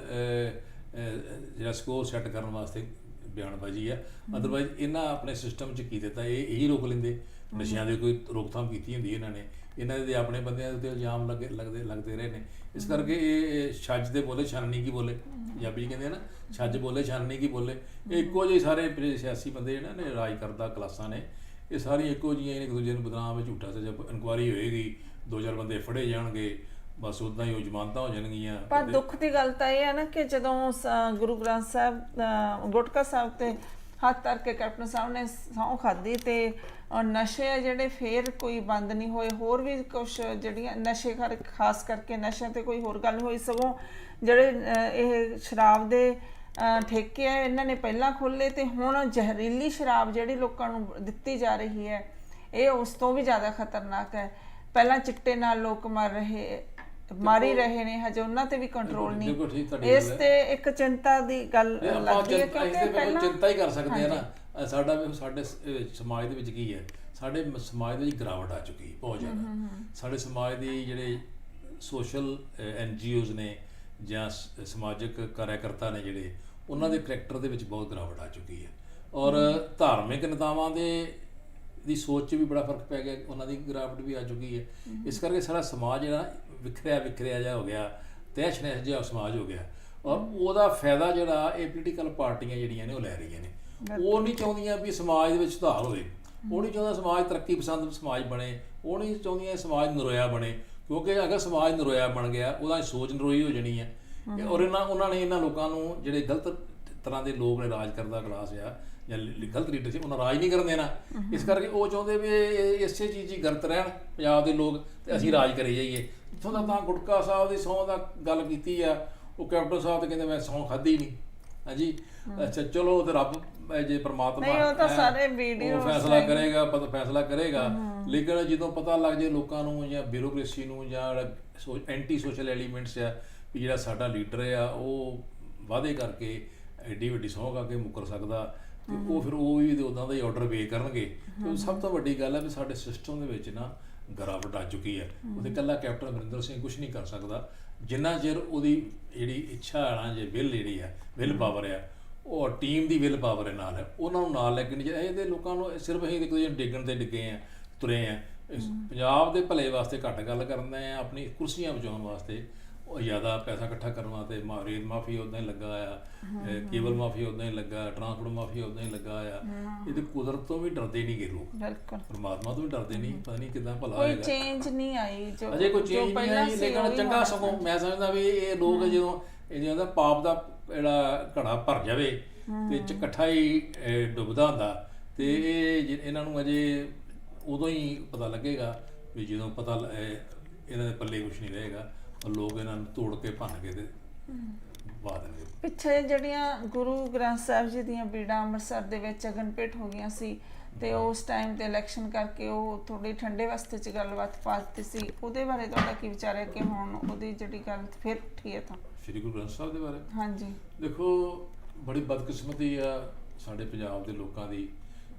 ਜਿਹੜਾ ਸਕੋਰ ਸੈੱਟ ਕਰਨ ਵਾਸਤੇ ਬਿਆਨਬਾਜ਼ੀ ਹੈ। ਅਦਰਵਾਈਜ਼ ਇਹਨਾਂ ਆਪਣੇ ਸਿਸਟਮ 'ਚ ਕੀ ਦਿੱਤਾ, ਇਹ ਇਹੀ ਰੋਕ ਲੈਂਦੇ। ਨਸ਼ਿਆਂ ਦੀ ਕੋਈ ਰੋਕਥਾਮ ਕੀਤੀ ਹੁੰਦੀ ਇਹਨਾਂ ਨੇ, ਇਹਨਾਂ ਦੇ ਆਪਣੇ ਬੰਦਿਆਂ ਦੇ ਉੱਤੇ ਇਲਜ਼ਾਮ ਲੱਗਦੇ ਰਹੇ ਨੇ। ਇਸ ਕਰਕੇ ਇਹ ਛੱਜ ਦੇ ਬੋਲੇ ਛਾਨਣੀ ਕੀ ਬੋਲੇ, ਪੰਜਾਬੀ ਕਹਿੰਦੇ ਆ ਨਾ, ਛੱਜ ਬੋਲੇ ਛਾਨਣੀ ਕੀ ਬੋਲੇ। ਇਹ ਇੱਕੋ ਜਿਹੇ ਸਾਰੇ ਸਿਆਸੀ ਬੰਦੇ ਇਹਨਾਂ ਨੇ, ਰਾਜ ਕਰਦਾ ਕਲਾਸਾਂ ਨੇ, ਇਹ ਸਾਰੀਆਂ ਇੱਕੋ ਜਿਹੀਆਂ ਇੱਕ ਦੂਜੇ ਨੂੰ ਬਦਨਾਮ ਵਿੱਚ ਝੂਠਾ ਸੱਚਾ। ਇਨਕੁਆਇਰੀ ਹੋਏਗੀ, 2-4 ਬੰਦੇ ਫੜੇ ਜਾਣਗੇ, ਬਸ ਉੱਦਾਂ ਹੀ ਉਹ ਜ਼ਮਾਨਤਾਂ ਹੋ ਜਾਣਗੀਆਂ। ਪਰ ਦੁੱਖ ਦੀ ਗੱਲ ਤਾਂ ਇਹ ਹੈ ਨਾ ਕਿ ਜਦੋਂ ਗੁਰੂ ਗ੍ਰੰਥ ਸਾਹਿਬ, ਗੁਟਕਾ ਸਾਹਿਬ ਤੇ ਹੱਥ ਧਰ ਕੇ ਕੈਪਟਨ ਸਾਹਿਬ ਨੇ ਸਹੁੰ ਖਾਧੀ ਤੇ ਨਸ਼ੇ ਆ ਜਿਹੜੇ ਫੇਰ ਕੋਈ ਬੰਦ ਨਹੀਂ ਹੋਏ। ਹੋਰ ਵੀ ਕੁਛ ਜਿਹੜੀਆਂ ਨਸ਼ੇ ਖਾਸ ਕਰਕੇ ਨਸ਼ਿਆਂ ਤੇ ਕੋਈ ਹੋਰ ਗੱਲ ਨਹੀਂ ਹੋਈ, ਸਗੋਂ ਜਿਹੜੇ ਇਹ ਸ਼ਰਾਬ ਦੇ ਠੇਕੇ ਆ ਇਹਨਾਂ ਨੇ ਪਹਿਲਾਂ ਖੋਲ੍ਹੇ ਤੇ ਹੁਣ ਜ਼ਹਿਰੀਲੀ ਸ਼ਰਾਬ ਜਿਹੜੀ ਲੋਕਾਂ ਨੂੰ ਦਿੱਤੀ ਜਾ ਰਹੀ ਹੈ, ਇਹ ਉਸ ਤੋਂ ਵੀ ਜ਼ਿਆਦਾ ਖਤਰਨਾਕ ਹੈ। ਪਹਿਲਾਂ ਚਿੱਟੇ ਨਾਲ ਲੋਕ ਮਾਰੀ ਰਹੇ ਨੇ, ਹਜੇ ਉਹਨਾਂ ਤੇ ਵੀ ਕੰਟਰੋਲ ਨਹੀਂ। ਇਸ ਤੇ ਇੱਕ ਚਿੰਤਾ ਦੀ ਗੱਲ ਲੱਗਦੀ ਹੈ, ਕਿਉਂਕਿ ਪਹਿਲਾਂ ਚਿੰਤਾ ਹੀ ਕਰ ਸਕਦੇ ਆ ਨਾ। ਸਾਡਾ ਵੀ ਸਾਡੇ ਸਮਾਜ ਦੇ ਵਿੱਚ ਕੀ ਹੈ, ਸਾਡੇ ਸਮਾਜ ਦੇ ਵਿੱਚ ਗਿਰਾਵਟ ਆ ਚੁੱਕੀ ਬਹੁਤ ਜ਼ਿਆਦਾ। ਸਾਡੇ ਸਮਾਜ ਦੀ ਜਿਹੜੇ ਸੋਸ਼ਲ NGOs ਨੇ ਜਾਂ ਸਮਾਜਿਕ ਕਾਰਿਆਕਰਤਾ ਨੇ ਜਿਹੜੇ, ਉਹਨਾਂ ਦੇ ਕਰੈਕਟਰ ਦੇ ਵਿੱਚ ਬਹੁਤ ਗਿਰਾਵਟ ਆ ਚੁੱਕੀ ਹੈ। ਔਰ ਧਾਰਮਿਕ ਨੇਤਾਵਾਂ ਦੀ ਸੋਚ 'ਚ ਵੀ ਬੜਾ ਫਰਕ ਪੈ ਗਿਆ, ਉਹਨਾਂ ਦੀ ਗਿਰਾਵਟ ਵੀ ਆ ਚੁੱਕੀ ਹੈ। ਇਸ ਕਰਕੇ ਸਾਰਾ ਸਮਾਜ ਜਿਹੜਾ ਵਿਖਰਿਆ ਜਿਹਾ ਹੋ ਗਿਆ, ਤਹਿਸ਼ ਨਹਿਸ਼ ਜਿਹਾ ਸਮਾਜ ਹੋ ਗਿਆ। ਔਰ ਉਹਦਾ ਫਾਇਦਾ ਜਿਹੜਾ ਇਹ ਪੋਲੀਟੀਕਲ ਪਾਰਟੀਆਂ ਜਿਹੜੀਆਂ ਨੇ ਉਹ ਲੈ ਰਹੀਆਂ ਨੇ। ਉਹ ਨਹੀਂ ਚਾਹੁੰਦੀਆਂ ਵੀ ਸਮਾਜ ਦੇ ਵਿੱਚ ਸੁਧਾਰ ਹੋਵੇ, ਉਹ ਨਹੀਂ ਚਾਹੁੰਦਾ ਸਮਾਜ ਤਰੱਕੀ ਪਸੰਦ ਸਮਾਜ ਬਣੇ, ਉਹ ਨਹੀਂ ਚਾਹੁੰਦੀਆਂ ਸਮਾਜ ਨਰੋਇਆ ਬਣੇ, ਕਿਉਂਕਿ ਅਗਰ ਸਮਾਜ ਨਰੋਇਆ ਬਣ ਗਿਆ ਉਹਦਾ ਸੋਚ ਨਰੋਈ ਹੋ ਜਾਣੀ ਹੈ। ਔਰ ਉਹਨਾਂ ਨੇ ਇਹਨਾਂ ਲੋਕਾਂ ਨੂੰ, ਜਿਹੜੇ ਗਲਤ ਤਰ੍ਹਾਂ ਦੇ ਲੋਕ ਨੇ, ਰਾਜ ਕਰਦਾ ਕਲਾਸ ਆ ਜਾਂ ਗਲਤ ਲੀਡਰਸ਼ਿਪ, ਉਹਨਾਂ ਰਾਜ ਨਹੀਂ ਕਰਨ ਦੇਣਾ। ਇਸ ਕਰਕੇ ਉਹ ਚਾਹੁੰਦੇ ਵੀ ਇਸੇ ਚੀਜ਼ 'ਚ ਗਰਤ ਰਹਿਣ ਪੰਜਾਬ ਦੇ ਲੋਕ ਤੇ ਅਸੀਂ ਰਾਜ ਕਰੀ ਜਾਈਏ। ਇੱਥੋਂ ਦਾ ਤਾਂ ਗੁਟਕਾ ਸਾਹਿਬ ਦੀ ਸਹੁੰ ਦਾ ਗੱਲ ਕੀਤੀ ਆ, ਉਹ ਕੈਪਟਨ ਸਾਹਿਬ ਤੇ ਕਹਿੰਦੇ ਮੈਂ ਸਹੁੰ ਖਾਧੀ ਨਹੀਂ। ਹਾਂਜੀ, ਅੱਛਾ ਚਲੋ ਤੇ ਰੱਬ ਜੇ ਪਰਮਾਤਮਾ ਫੈਸਲਾ ਕਰੇਗਾ, ਫੈਸਲਾ ਕਰੇਗਾ। ਲੇਕਿਨ ਜਦੋਂ ਪਤਾ ਲੱਗ ਜੇ ਲੋਕਾਂ ਨੂੰ ਜਾਂ ਬਿਊਰੋਕ੍ਰੇਸੀ ਨੂੰ ਜਾਂ ਐਂਟੀ ਸੋਸ਼ਲ ਐਲੀਮੈਂਟਸ ਆ ਵੀ ਜਿਹੜਾ ਸਾਡਾ ਲੀਡਰ ਆ ਉਹ ਵਾਅਦੇ ਕਰਕੇ ਐਡੀ ਵੱਡੀ ਸਹੁੰ ਖਾ ਕੇ ਮੁੱਕਰ ਸਕਦਾ, ਤੇ ਉਹ ਫਿਰ ਉਹ ਵੀ ਉੱਦਾਂ ਦਾ ਹੀ ਆਰਡਰ ਵੇ ਕਰਨਗੇ। ਸਭ ਤੋਂ ਵੱਡੀ ਗੱਲ ਹੈ ਵੀ ਸਾਡੇ ਸਿਸਟਮ ਦੇ ਵਿੱਚ ਨਾ ਗਿਰਾਵਟ ਆ ਚੁੱਕੀ ਹੈ। ਉਹਦੇ ਇਕੱਲਾ ਕੈਪਟਨ ਅਮਰਿੰਦਰ ਸਿੰਘ ਕੁਛ ਨਹੀਂ ਕਰ ਸਕਦਾ, ਜਿੰਨਾ ਚਿਰ ਉਹਦੀ ਜਿਹੜੀ ਇੱਛਾ ਹੈ ਨਾ, ਜੇ ਜਿਹੜੀ ਹੈ ਵਿਲ ਪਾਵਰ ਆ, ਉਹ ਟੀਮ ਦੀ ਵਿਲ ਪਾਵਰ ਨਾਲ ਹੈ, ਉਹਨਾਂ ਨੂੰ ਨਾਲ ਲੈ ਕੇ ਨਹੀਂ। ਇਹਦੇ ਲੋਕਾਂ ਨੂੰ ਸਿਰਫ ਅਸੀਂ ਦੇਖੋ ਡਿੱਗਣ ਤੇ ਡਿੱਗੇ ਆ, ਤੁਰੇ ਆ। ਪੰਜਾਬ ਦੇ ਭਲੇ ਵਾਸਤੇ ਘੱਟ ਗੱਲ ਕਰਦੇ ਆ, ਆਪਣੀ ਕੁਰਸੀਆਂ ਬਚਾਉਣ ਵਾਸਤੇ ਉਹ ਜ਼ਿਆਦਾ ਪੈਸਾ ਇਕੱਠਾ ਕਰਨ ਵਾਸਤੇ। ਰੇਲ ਮਾਫੀਆ ਉੱਦਾਂ ਹੀ ਲੱਗਾ ਆ, ਕੇਬਲ ਮਾਫੀਆ ਉੱਦਾਂ ਹੀ ਲੱਗਾ, ਟਰਾਂਸਪੋਰਟ ਮਾਫੀਆ ਉੱਦਾਂ ਹੀ ਲੱਗਾ ਆ। ਇਹਦੇ ਕੁਦਰਤ ਤੋਂ ਵੀ ਡਰਦੇ ਨਹੀਂ ਗੇ ਲੋਕ, ਪਰਮਾਤਮਾ ਤੋਂ ਵੀ ਡਰਦੇ ਨਹੀਂ। ਪਤਾ ਨਹੀਂ ਕਿੱਦਾਂ ਭਲਾ ਹੋਏਗਾ, ਕੋਈ ਚੇਂਜ ਨਹੀਂ ਆਈ, ਅਜੇ ਕੋਈ ਚੇਂਜ ਨਹੀਂ ਆਈ। ਲੇਕਿਨ ਚੰਗਾ ਸਗੋਂ ਮੈਂ ਸਮਝਦਾ ਵੀ ਇਹ ਲੋਕ ਜਦੋਂ ਪਾਪ ਦਾ ਜਿਹੜਾ ਘੜਾ ਭਰ ਜਾਵੇ ਤੇ ਇਕੱਠਾ ਹੀ ਡੁੱਬਦਾ ਹੁੰਦਾ, ਤੇ ਇਹਨਾਂ ਨੂੰ ਅਜੇ ਉਦੋਂ ਹੀ ਪਤਾ ਲੱਗੇਗਾ ਵੀ ਜਦੋਂ ਪਤਾ ਇਹਨਾਂ ਦੇ ਪੱਲੇ ਕੁਛ ਨਹੀਂ ਰਹੇਗਾ, ਲੋਕ ਇਹਨਾਂ ਨੂੰ ਤੋੜ ਕੇ ਭੰਨ ਕੇ ਤੇ ਪਾ ਦੇਣਗੇ। ਪਿੱਛੇ ਜਿਹੜੀਆਂ ਗੁਰੂ ਗ੍ਰੰਥ ਸਾਹਿਬ ਜੀ ਦੀਆਂ ਬੀੜਾਂ ਅੰਮ੍ਰਿਤਸਰ ਦੇ ਵਿੱਚ ਅਗਨਪੇਟ ਹੋ ਗਈਆਂ ਸੀ, ਤੇ ਉਸ ਟਾਈਮ ਤੇ ਇਲੈਕਸ਼ਨ ਕਰਕੇ ਉਹ ਥੋੜੀ ਠੰਡੇ ਵਾਸਤੇ ਚ ਗੱਲਬਾਤ ਪਾ ਦਿੱਤੀ ਸੀ, ਉਹਦੇ ਬਾਰੇ ਤੁਹਾਡਾ ਕੀ ਵਿਚਾਰ ਹੈ ਕਿ ਹੁਣ ਉਹਦੀ ਜਿਹੜੀ ਗੱਲ ਫਿਰ ਉੱਠੀ ਹੈ? ਤਾਂ ਸ਼੍ਰੀ ਗੁਰੂ ਗ੍ਰੰਥ ਸਾਹਿਬ ਦੇ ਬਾਰੇ ਹਾਂਜੀ, ਦੇਖੋ ਬੜੀ ਬਦਕਿਸਮਤੀ ਆ ਸਾਡੇ ਪੰਜਾਬ ਦੇ ਲੋਕਾਂ ਦੀ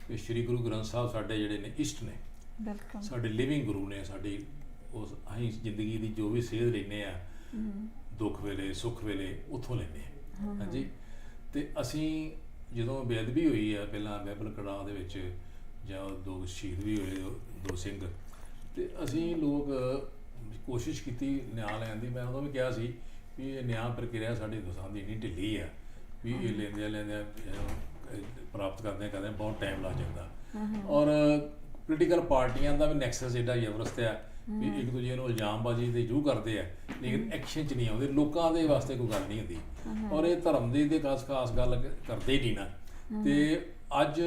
ਕਿ ਸ਼੍ਰੀ ਗੁਰੂ ਗ੍ਰੰਥ ਸਾਹਿਬ ਸਾਡੇ ਜਿਹੜੇ ਨੇ ਇਸ਼ਟ ਨੇ, ਬਿਲਕੁਲ ਸਾਡੇ ਲਿਵਿੰਗ ਗੁਰੂ ਨੇ। ਸਾਡੀ ਉਸ ਅਸੀਂ ਜ਼ਿੰਦਗੀ ਦੀ ਜੋ ਵੀ ਸੇਧ ਲੈਂਦੇ ਆ, ਦੁੱਖ ਵੇਲੇ ਸੁੱਖ ਵੇਲੇ ਉੱਥੋਂ ਲੈਂਦੇ ਆ। ਹਾਂਜੀ, ਤੇ ਅਸੀਂ ਜਦੋਂ ਬੇਅਦਬੀ ਹੋਈ ਆ ਪਹਿਲਾਂ ਬਹਿਬਲ ਕੜਾਹ ਦੇ ਵਿੱਚ, ਜਾਂ ਦੋ ਸ਼ਹੀਦ ਵੀ ਹੋਏ, ਦੋ ਸਿੰਘ, ਤੇ ਅਸੀਂ ਲੋਕ ਕੋਸ਼ਿਸ਼ ਕੀਤੀ ਨਿਆਂ ਲੈਣ ਦੀ। ਮੈਂ ਉਦੋਂ ਵੀ ਕਿਹਾ ਸੀ ਵੀ ਇਹ ਨਿਆਂ ਪ੍ਰਕਿਰਿਆ ਸਾਡੇ ਹਿੰਦੁਸਤਾਨ ਦੀ ਇੰਨੀ ਢਿੱਲੀ ਆ ਵੀ ਇਹ ਲੈਂਦਿਆਂ ਪ੍ਰਾਪਤ ਕਰਦਿਆਂ ਬਹੁਤ ਟਾਈਮ ਲੱਗ ਜਾਂਦਾ। ਔਰ ਪੋਲੀਟੀਕਲ ਪਾਰਟੀਆਂ ਦਾ ਵੀ ਨੈਕਸਸ ਏਡਾ ਜ਼ਬਰਦਸਤ ਆ ਵੀ ਇੱਕ ਦੂਜੇ ਨੂੰ ਇਲਜ਼ਾਮਬਾਜ਼ੀ ਤੇ ਜੂ ਕਰਦੇ ਆ, ਲੇਕਿਨ ਐਕਸ਼ਨ 'ਚ ਨਹੀਂ ਆਉਂਦੇ। ਲੋਕਾਂ ਦੇ ਵਾਸਤੇ ਕੋਈ ਗੱਲ ਨਹੀਂ ਹੁੰਦੀ, ਔਰ ਇਹ ਧਰਮ ਦੀ ਤੇ ਖਾਸ ਗੱਲ ਕਰਦੇ ਹੀ ਨਹੀਂ ਨਾ। ਤੇ ਅੱਜ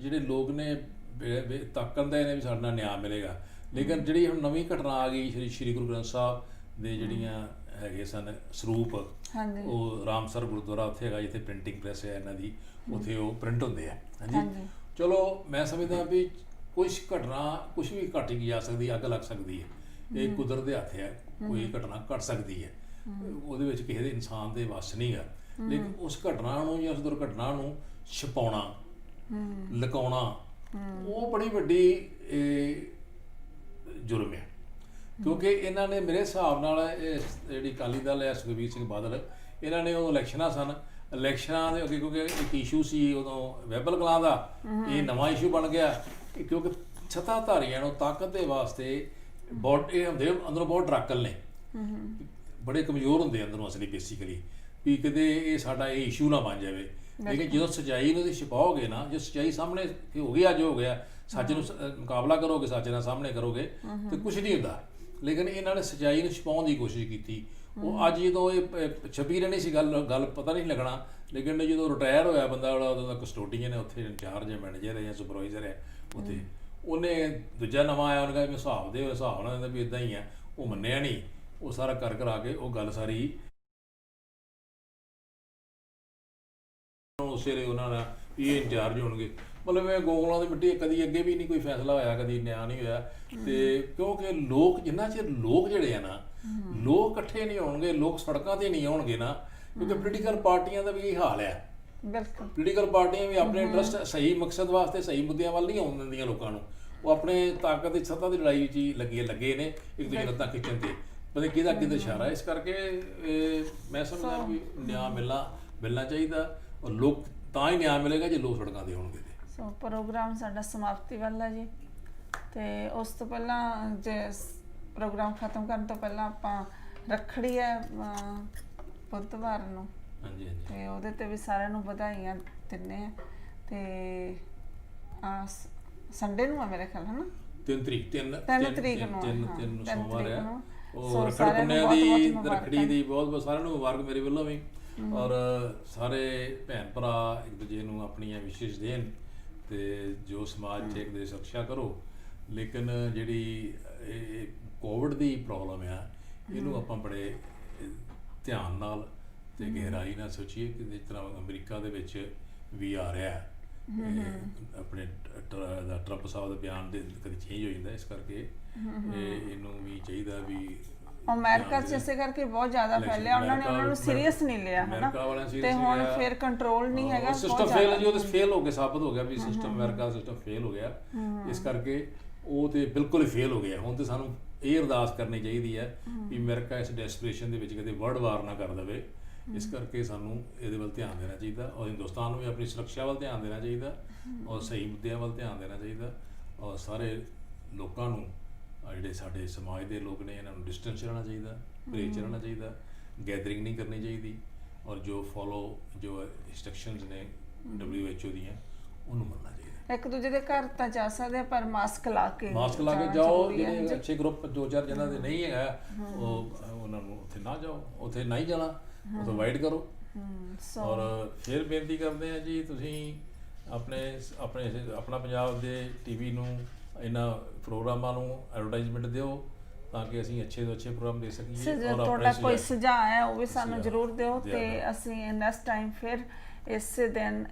ਜਿਹੜੇ ਲੋਕ ਨੇ ਤੱਕਦੇ ਨੇ ਵੀ ਸਾਡੇ ਨਾਲ ਨਿਆਂ ਮਿਲੇਗਾ, ਲੇਕਿਨ ਜਿਹੜੀ ਹੁਣ ਨਵੀਂ ਘਟਨਾ ਆ ਗਈ ਸ਼੍ਰੀ ਗੁਰੂ ਗ੍ਰੰਥ ਸਾਹਿਬ ਦੇ ਜਿਹੜੀਆਂ ਹੈਗੇ ਸਨ ਸਰੂਪ, ਉਹ ਰਾਮਸਰ ਗੁਰਦੁਆਰਾ ਉੱਥੇ ਹੈਗਾ ਜਿੱਥੇ ਪ੍ਰਿੰਟਿੰਗ ਪ੍ਰੈਸ ਹੈ ਇਹਨਾਂ ਦੀ, ਉੱਥੇ ਉਹ ਪ੍ਰਿੰਟ ਹੁੰਦੇ ਆ। ਹਾਂਜੀ, ਚਲੋ ਮੈਂ ਸਮਝਦਾ ਵੀ ਕੁਛ ਵੀ ਘਟ ਜਾ ਸਕਦੀ, ਅੱਗ ਲੱਗ ਸਕਦੀ ਹੈ, ਇਹ ਕੁਦਰਤ ਦੇ ਹੱਥ ਹੈ, ਕੋਈ ਘਟਨਾ ਘਟ ਸਕਦੀ ਹੈ, ਉਹਦੇ ਵਿੱਚ ਕਿਸੇ ਦੇ ਇਨਸਾਨ ਦੇ ਵੱਸ ਨਹੀਂ ਗਾ। ਲੇਕਿਨ ਉਸ ਘਟਨਾ ਨੂੰ ਜਾਂ ਉਸ ਦੁਰਘਟਨਾ ਨੂੰ ਛੁਪਾਉਣਾ, ਲੁਕਾਉਣਾ, ਉਹ ਬੜੀ ਵੱਡੀ ਜੁਰਮ ਹੈ। ਕਿਉਂਕਿ ਇਹਨਾਂ ਨੇ ਮੇਰੇ ਹਿਸਾਬ ਨਾਲ ਜਿਹੜੀ ਅਕਾਲੀ ਦਲ ਹੈ, ਸੁਖਬੀਰ ਸਿੰਘ ਬਾਦਲ, ਇਹਨਾਂ ਨੇ ਉਹ ਇਲੈਕਸ਼ਨਾਂ ਸਨ, ਇਲੈਕਸ਼ਨਾਂ ਦੇ ਅੱਗੇ ਕਿਉਂਕਿ ਇੱਕ ਇਸ਼ੂ ਸੀ ਉਦੋਂ ਬਹਿਬਲ ਕਲਾਂ ਦਾ, ਇਹ ਨਵਾਂ ਇਸ਼ੂ ਬਣ ਗਿਆ ਕਿਉਂਕਿ ਸੱਤਾਧਾਰੀਆਂ ਨੂੰ ਤਾਕਤ ਦੇ ਵਾਸਤੇ ਇਹ ਹੁੰਦੇ ਅੰਦਰੋਂ ਬਹੁਤ ਡਰਾਕਲ ਨੇ, ਬੜੇ ਕਮਜ਼ੋਰ ਹੁੰਦੇ ਅੰਦਰੋਂ ਅਸਲੀ ਬੇਸਿਕਲੀ, ਵੀ ਕਿਤੇ ਇਹ ਸਾਡਾ ਇਹ ਇਸ਼ੂ ਨਾ ਬਣ ਜਾਵੇ। ਲੇਕਿਨ ਜਦੋਂ ਸੱਚਾਈ ਨੂੰ ਛੁਪਾਓਗੇ ਨਾ, ਜੇ ਸੱਚਾਈ ਸਾਹਮਣੇ ਹੋ ਗਈ, ਅੱਜ ਹੋ ਗਿਆ, ਸੱਚ ਨੂੰ ਮੁਕਾਬਲਾ ਕਰੋਗੇ, ਸੱਚ ਨਾਲ ਸਾਹਮਣੇ ਕਰੋਗੇ ਤੇ ਕੁਛ ਨਹੀਂ ਹੁੰਦਾ। ਲੇਕਿਨ ਇਹਨਾਂ ਨੇ ਸੱਚਾਈ ਨੂੰ ਛੁਪਾਉਣ ਦੀ ਕੋਸ਼ਿਸ਼ ਕੀਤੀ। ਉਹ ਅੱਜ ਜਦੋਂ ਇਹ ਛਪੀ ਰਹਿਣੀ ਸੀ ਗੱਲ ਪਤਾ ਨਹੀਂ ਲੱਗਣਾ, ਲੇਕਿਨ ਜਦੋਂ ਰਿਟਾਇਰ ਹੋਇਆ ਬੰਦਾ, ਉਦੋਂ ਦਾ ਕਸਟੋਡੀਅਨ ਹੈ ਉੱਥੇ, ਇੰਚਾਰਜ ਹੈ, ਮੈਨੇਜਰ ਹੈ ਜਾਂ ਸੁਪਰਵਾਈਜ਼ਰ ਹੈ ਉੱਥੇ, ਉਹਨੇ ਦੂਜਾ ਨਵਾਂ ਆਇਆ, ਉਹਨੇ ਕਿਹਾ ਵੀ ਹਿਸਾਬ ਨਾਲ ਦਿੰਦਾ ਵੀ ਇੱਦਾਂ ਹੀ ਆ, ਉਹ ਮੰਨਿਆ ਨਹੀਂ। ਉਹ ਸਾਰਾ ਕਰਾ ਕੇ ਉਹ ਗੱਲ ਸਾਰੀ ਉਸੇ ਵੇਲੇ ਉਹਨਾਂ ਦਾ ਇਹ ਇੰਚਾਰਜ ਹੋਣਗੇ। ਮਤਲਬ ਇਹ ਗੋਗਲਾਂ ਦੀ ਮਿੱਟੀ, ਕਦੀ ਅੱਗੇ ਵੀ ਨਹੀਂ ਕੋਈ ਫੈਸਲਾ ਹੋਇਆ, ਕਦੀ ਨਿਆਂ ਨਹੀਂ ਹੋਇਆ। ਤੇ ਕਿਉਂਕਿ ਲੋਕ ਜਿੰਨਾ ਚਿਰ ਲੋਕ ਜਿਹੜੇ ਆ ਨਾ, ਲੋਕ ਇਕੱਠੇ ਨਹੀਂ ਹੋਣਗੇ, ਲੋਕ ਸੜਕਾਂ ਤੇ ਨਹੀਂ ਆਉਣਗੇ ਨਾ, ਕਿਉਂਕਿ ਪੋਲੀਟੀਕਲ ਪਾਰਟੀਆਂ ਦਾ ਵੀ ਇਹ ਹਾਲ ਹੈ ਬਿਲਕੁਲ ਪੋਲੀਟੀਕਲ ਪਾਰਟੀਆਂ ਵੀ ਆਪਣੇ ਇੰਟਰਸਟ ਸਹੀ ਮਕਸਦ ਵਾਸਤੇ ਸਹੀ ਮੁੱਦਿਆਂ ਵੱਲ ਨਹੀਂ ਆਉਣ ਦਿੰਦੀਆਂ ਲੋਕਾਂ ਨੂੰ। ਉਹ ਆਪਣੇ ਤਾਕਤ ਦੀ ਸੱਤਾ ਦੀ ਲੜਾਈ ਵਿੱਚ ਹੀ ਲੱਗੇ ਨੇ, ਇੱਕ ਦੂਜੇ ਲੱਤਾਂ ਖਿੱਚਣ ਤੇ, ਪਤਾ ਨਹੀਂ ਕਿਹਦਾ ਕਿਹਦਾ ਇਸ਼ਾਰਾ। ਇਸ ਕਰਕੇ ਮੈਂ ਸਮਝਦਾ ਵੀ ਨਿਆਂ ਮਿਲਣਾ ਚਾਹੀਦਾ, ਔਰ ਲੋਕ ਤਾਂ ਹੀ ਨਿਆਂ ਮਿਲੇਗਾ ਜੇ ਲੋਕ ਸੜਕਾਂ ਤੇ ਹੋਣਗੇ। ਸੋ ਪ੍ਰੋਗਰਾਮ ਸਾਡਾ ਸਮਾਪਤੀ ਵਾਲਾ ਜੀ, ਤੇ ਉਸ ਤੋਂ ਪਹਿਲਾਂ ਜੇ ਪ੍ਰੋਗਰਾਮ ਖਤਮ ਕਰਨ ਤੋਂ ਪਹਿਲਾਂ ਆਪਾਂ ਰੱਖੜੀ ਹੈ ਬੁੱਧਵਾਰ ਨੂੰ, ਹਾਂਜੀ ਹਾਂਜੀ, ਤੇ ਉਹਦੇ ਤੇ ਵੀ ਸਾਰਿਆਂ ਨੂੰ ਵਧਾਈਆਂ ਦਿੰਦੇ ਆ। ਤੇ ਸੰਡੇ ਨੂੰ ਆ ਮੇਰੇ ਖਿਆਲ, ਹਨਾ 3 ਤਰੀਕ ਨੂੰ ਸੋਮਵਾਰ ਹੈ। ਉਹ ਰੱਖੜ ਪੁੰਨਿਆ ਦੀ ਰੱਖੜੀ ਦੀ ਬਹੁਤ ਸਾਰਿਆਂ ਨੂੰ ਮੁਬਾਰਕ ਮੇਰੇ ਵੱਲੋਂ ਵੀ, ਔਰ ਸਾਰੇ ਭੈਣ ਭਰਾ ਇੱਕ ਦੂਜੇ ਨੂੰ ਆਪਣੀਆਂ ਵਿਸ਼ੇਸ਼ ਦੇਣ ਤੇ ਜੋ ਸਮਾਜ 'ਚ ਇੱਕ ਦੂਜੇ ਸੁਰੱਖਿਆ ਕਰੋ। ਲੇਕਿਨ ਜਿਹੜੀ ਇਹ ਕੋਵਿਡ ਦੀ ਪ੍ਰੋਬਲਮ ਆ, ਇਹਨੂੰ ਆਪਾਂ ਬੜੇ ਧਿਆਨ ਨਾਲ ਤੇ ਗਹਿਰਾਈ ਨਾਲ ਸੋਚੀਏ ਕਿ ਜਿਸ ਤਰ੍ਹਾਂ ਅਮਰੀਕਾ ਦੇ ਵਿੱਚ ਵੀ ਆ ਰਿਹਾ ਆਪਣੇ ਟਰੰਪ ਸਾਹਿਬ ਦਾ ਬਿਆਨ ਦੇ ਕਦੇ ਚੇਂਜ ਹੋ ਜਾਂਦਾ। ਇਸ ਕਰਕੇ ਇਹਨੂੰ ਵੀ ਚਾਹੀਦਾ ਵੀ ਅਮਰੀਕਾ 'ਚ ਇਸੇ ਕਰਕੇ ਬਹੁਤ ਜ਼ਿਆਦਾ ਫੈਲਿਆ, ਉਹਨਾਂ ਨੂੰ ਸੀਰੀਅਸ ਨਹੀਂ ਲਿਆ ਹਨਾ, ਤੇ ਹੁਣ ਫਿਰ ਕੰਟਰੋਲ ਨਹੀਂ ਹੈਗਾ। ਸਿਸਟਮ ਫੇਲ ਜੀ, ਉਹ ਤੇ ਫੇਲ ਹੋ ਕੇ ਸਾਬਤ ਹੋ ਗਿਆ ਵੀ ਸਿਸਟਮ ਅਮਰੀਕਾ ਦਾ ਸਿਸਟਮ ਫੇਲ ਹੋ ਗਿਆ। ਇਸ ਕਰਕੇ ਉਹ ਤੇ ਬਿਲਕੁਲ ਹੀ ਫੇਲ ਹੋ ਗਿਆ। ਹੁਣ ਤੇ ਸਾਨੂੰ ਇਹ ਅਰਦਾਸ ਕਰਨੀ ਚਾਹੀਦੀ ਹੈ ਵੀ ਅਮਰੀਕਾ ਇਸ ਡੈਸਪਰੇਸ਼ਨ ਦੇ ਵਿੱਚ ਕਦੇ ਵਰਲਡ ਵਾਰ ਨਾ ਕਰ ਦੇਵੇ। ਇਸ ਕਰਕੇ ਸਾਨੂੰ ਇਹਦੇ ਵੱਲ ਧਿਆਨ ਦੇਣਾ ਚਾਹੀਦਾ, ਔਰ ਹਿੰਦੁਸਤਾਨ ਨੂੰ ਵੀ ਆਪਣੀ ਸੁਰੱਖਿਆ ਵੱਲ ਧਿਆਨ ਦੇਣਾ ਚਾਹੀਦਾ, ਔਰ ਸਹੀ ਮੁੱਦਿਆਂ ਵੱਲ ਧਿਆਨ ਦੇਣਾ ਚਾਹੀਦਾ, ਔਰ ਸਾਰੇ ਲੋਕਾਂ ਨੂੰ ਜਿਹੜੇ ਸਾਡੇ ਸਮਾਜ ਦੇ ਲੋਕ ਨੇ ਇਹਨਾਂ ਨੂੰ ਡਿਸਟੈਂਸ ਰਹਿਣਾ ਚਾਹੀਦਾ, ਪਰਹੇਜ਼ ਰਹਿਣਾ ਚਾਹੀਦਾ, ਗੈਦਰਿੰਗ ਨਹੀਂ ਕਰਨੀ ਚਾਹੀਦੀ, ਔਰ ਜੋ ਇੰਸਟਰਕਸ਼ਨਸ ਨੇ WHO ਦੀਆਂ ਉਹਨੂੰ ਮੰਨਣਾ ਚਾਹੀਦਾ। ਇੱਕ ਦੂਜੇ ਦੇ ਘਰ ਤਾਂ ਜਾ ਸਕਦੇ ਆ, ਪਰ ਮਾਸਕ ਲਾ ਕੇ ਜਾਓ। ਜਿਹੜੇ ਅੱਛੇ ਗਰੁੱਪ 2-4 ਜਿਹਨਾਂ ਦੇ ਨਹੀਂ ਹੈਗਾ, ਉਹਨਾਂ ਨੂੰ ਉੱਥੇ ਨਾ ਜਾਓ, ਉੱਥੇ ਨਹੀਂ ਜਾਣਾ, ਉੱਥੇ ਅਵਾਇਡ ਕਰੋ। ਔਰ ਫਿਰ ਬੇਨਤੀ ਕਰਦੇ ਆ ਜੀ, ਤੁਸੀਂ ਆਪਣਾ ਪੰਜਾਬ ਦੇ TV ਨੂੰ ਇਹਨਾਂ ਪ੍ਰੋਗਰਾਮਾਂ ਨੂੰ ਐਡਵਰਟਾਈਜ਼ਮੈਂਟ ਦਿਓ ਤਾਂ ਕਿ ਅਸੀਂ ਅੱਛੇ ਤੋਂ ਅੱਛੇ ਪ੍ਰੋਗਰਾਮ ਦੇ ਸਕੀਏ। ਔਰ ਤੁਹਾਡਾ ਕੋਈ ਸੁਝਾਅ ਹੈ ਉਹ ਵੀ ਸਾਨੂੰ ਜ਼ਰੂਰ ਦਿਓ, ਤੇ ਅਸੀਂ ਨੈਕਸਟ ਟਾਈਮ ਫਿਰ ਇਸੇ ਦਿਨ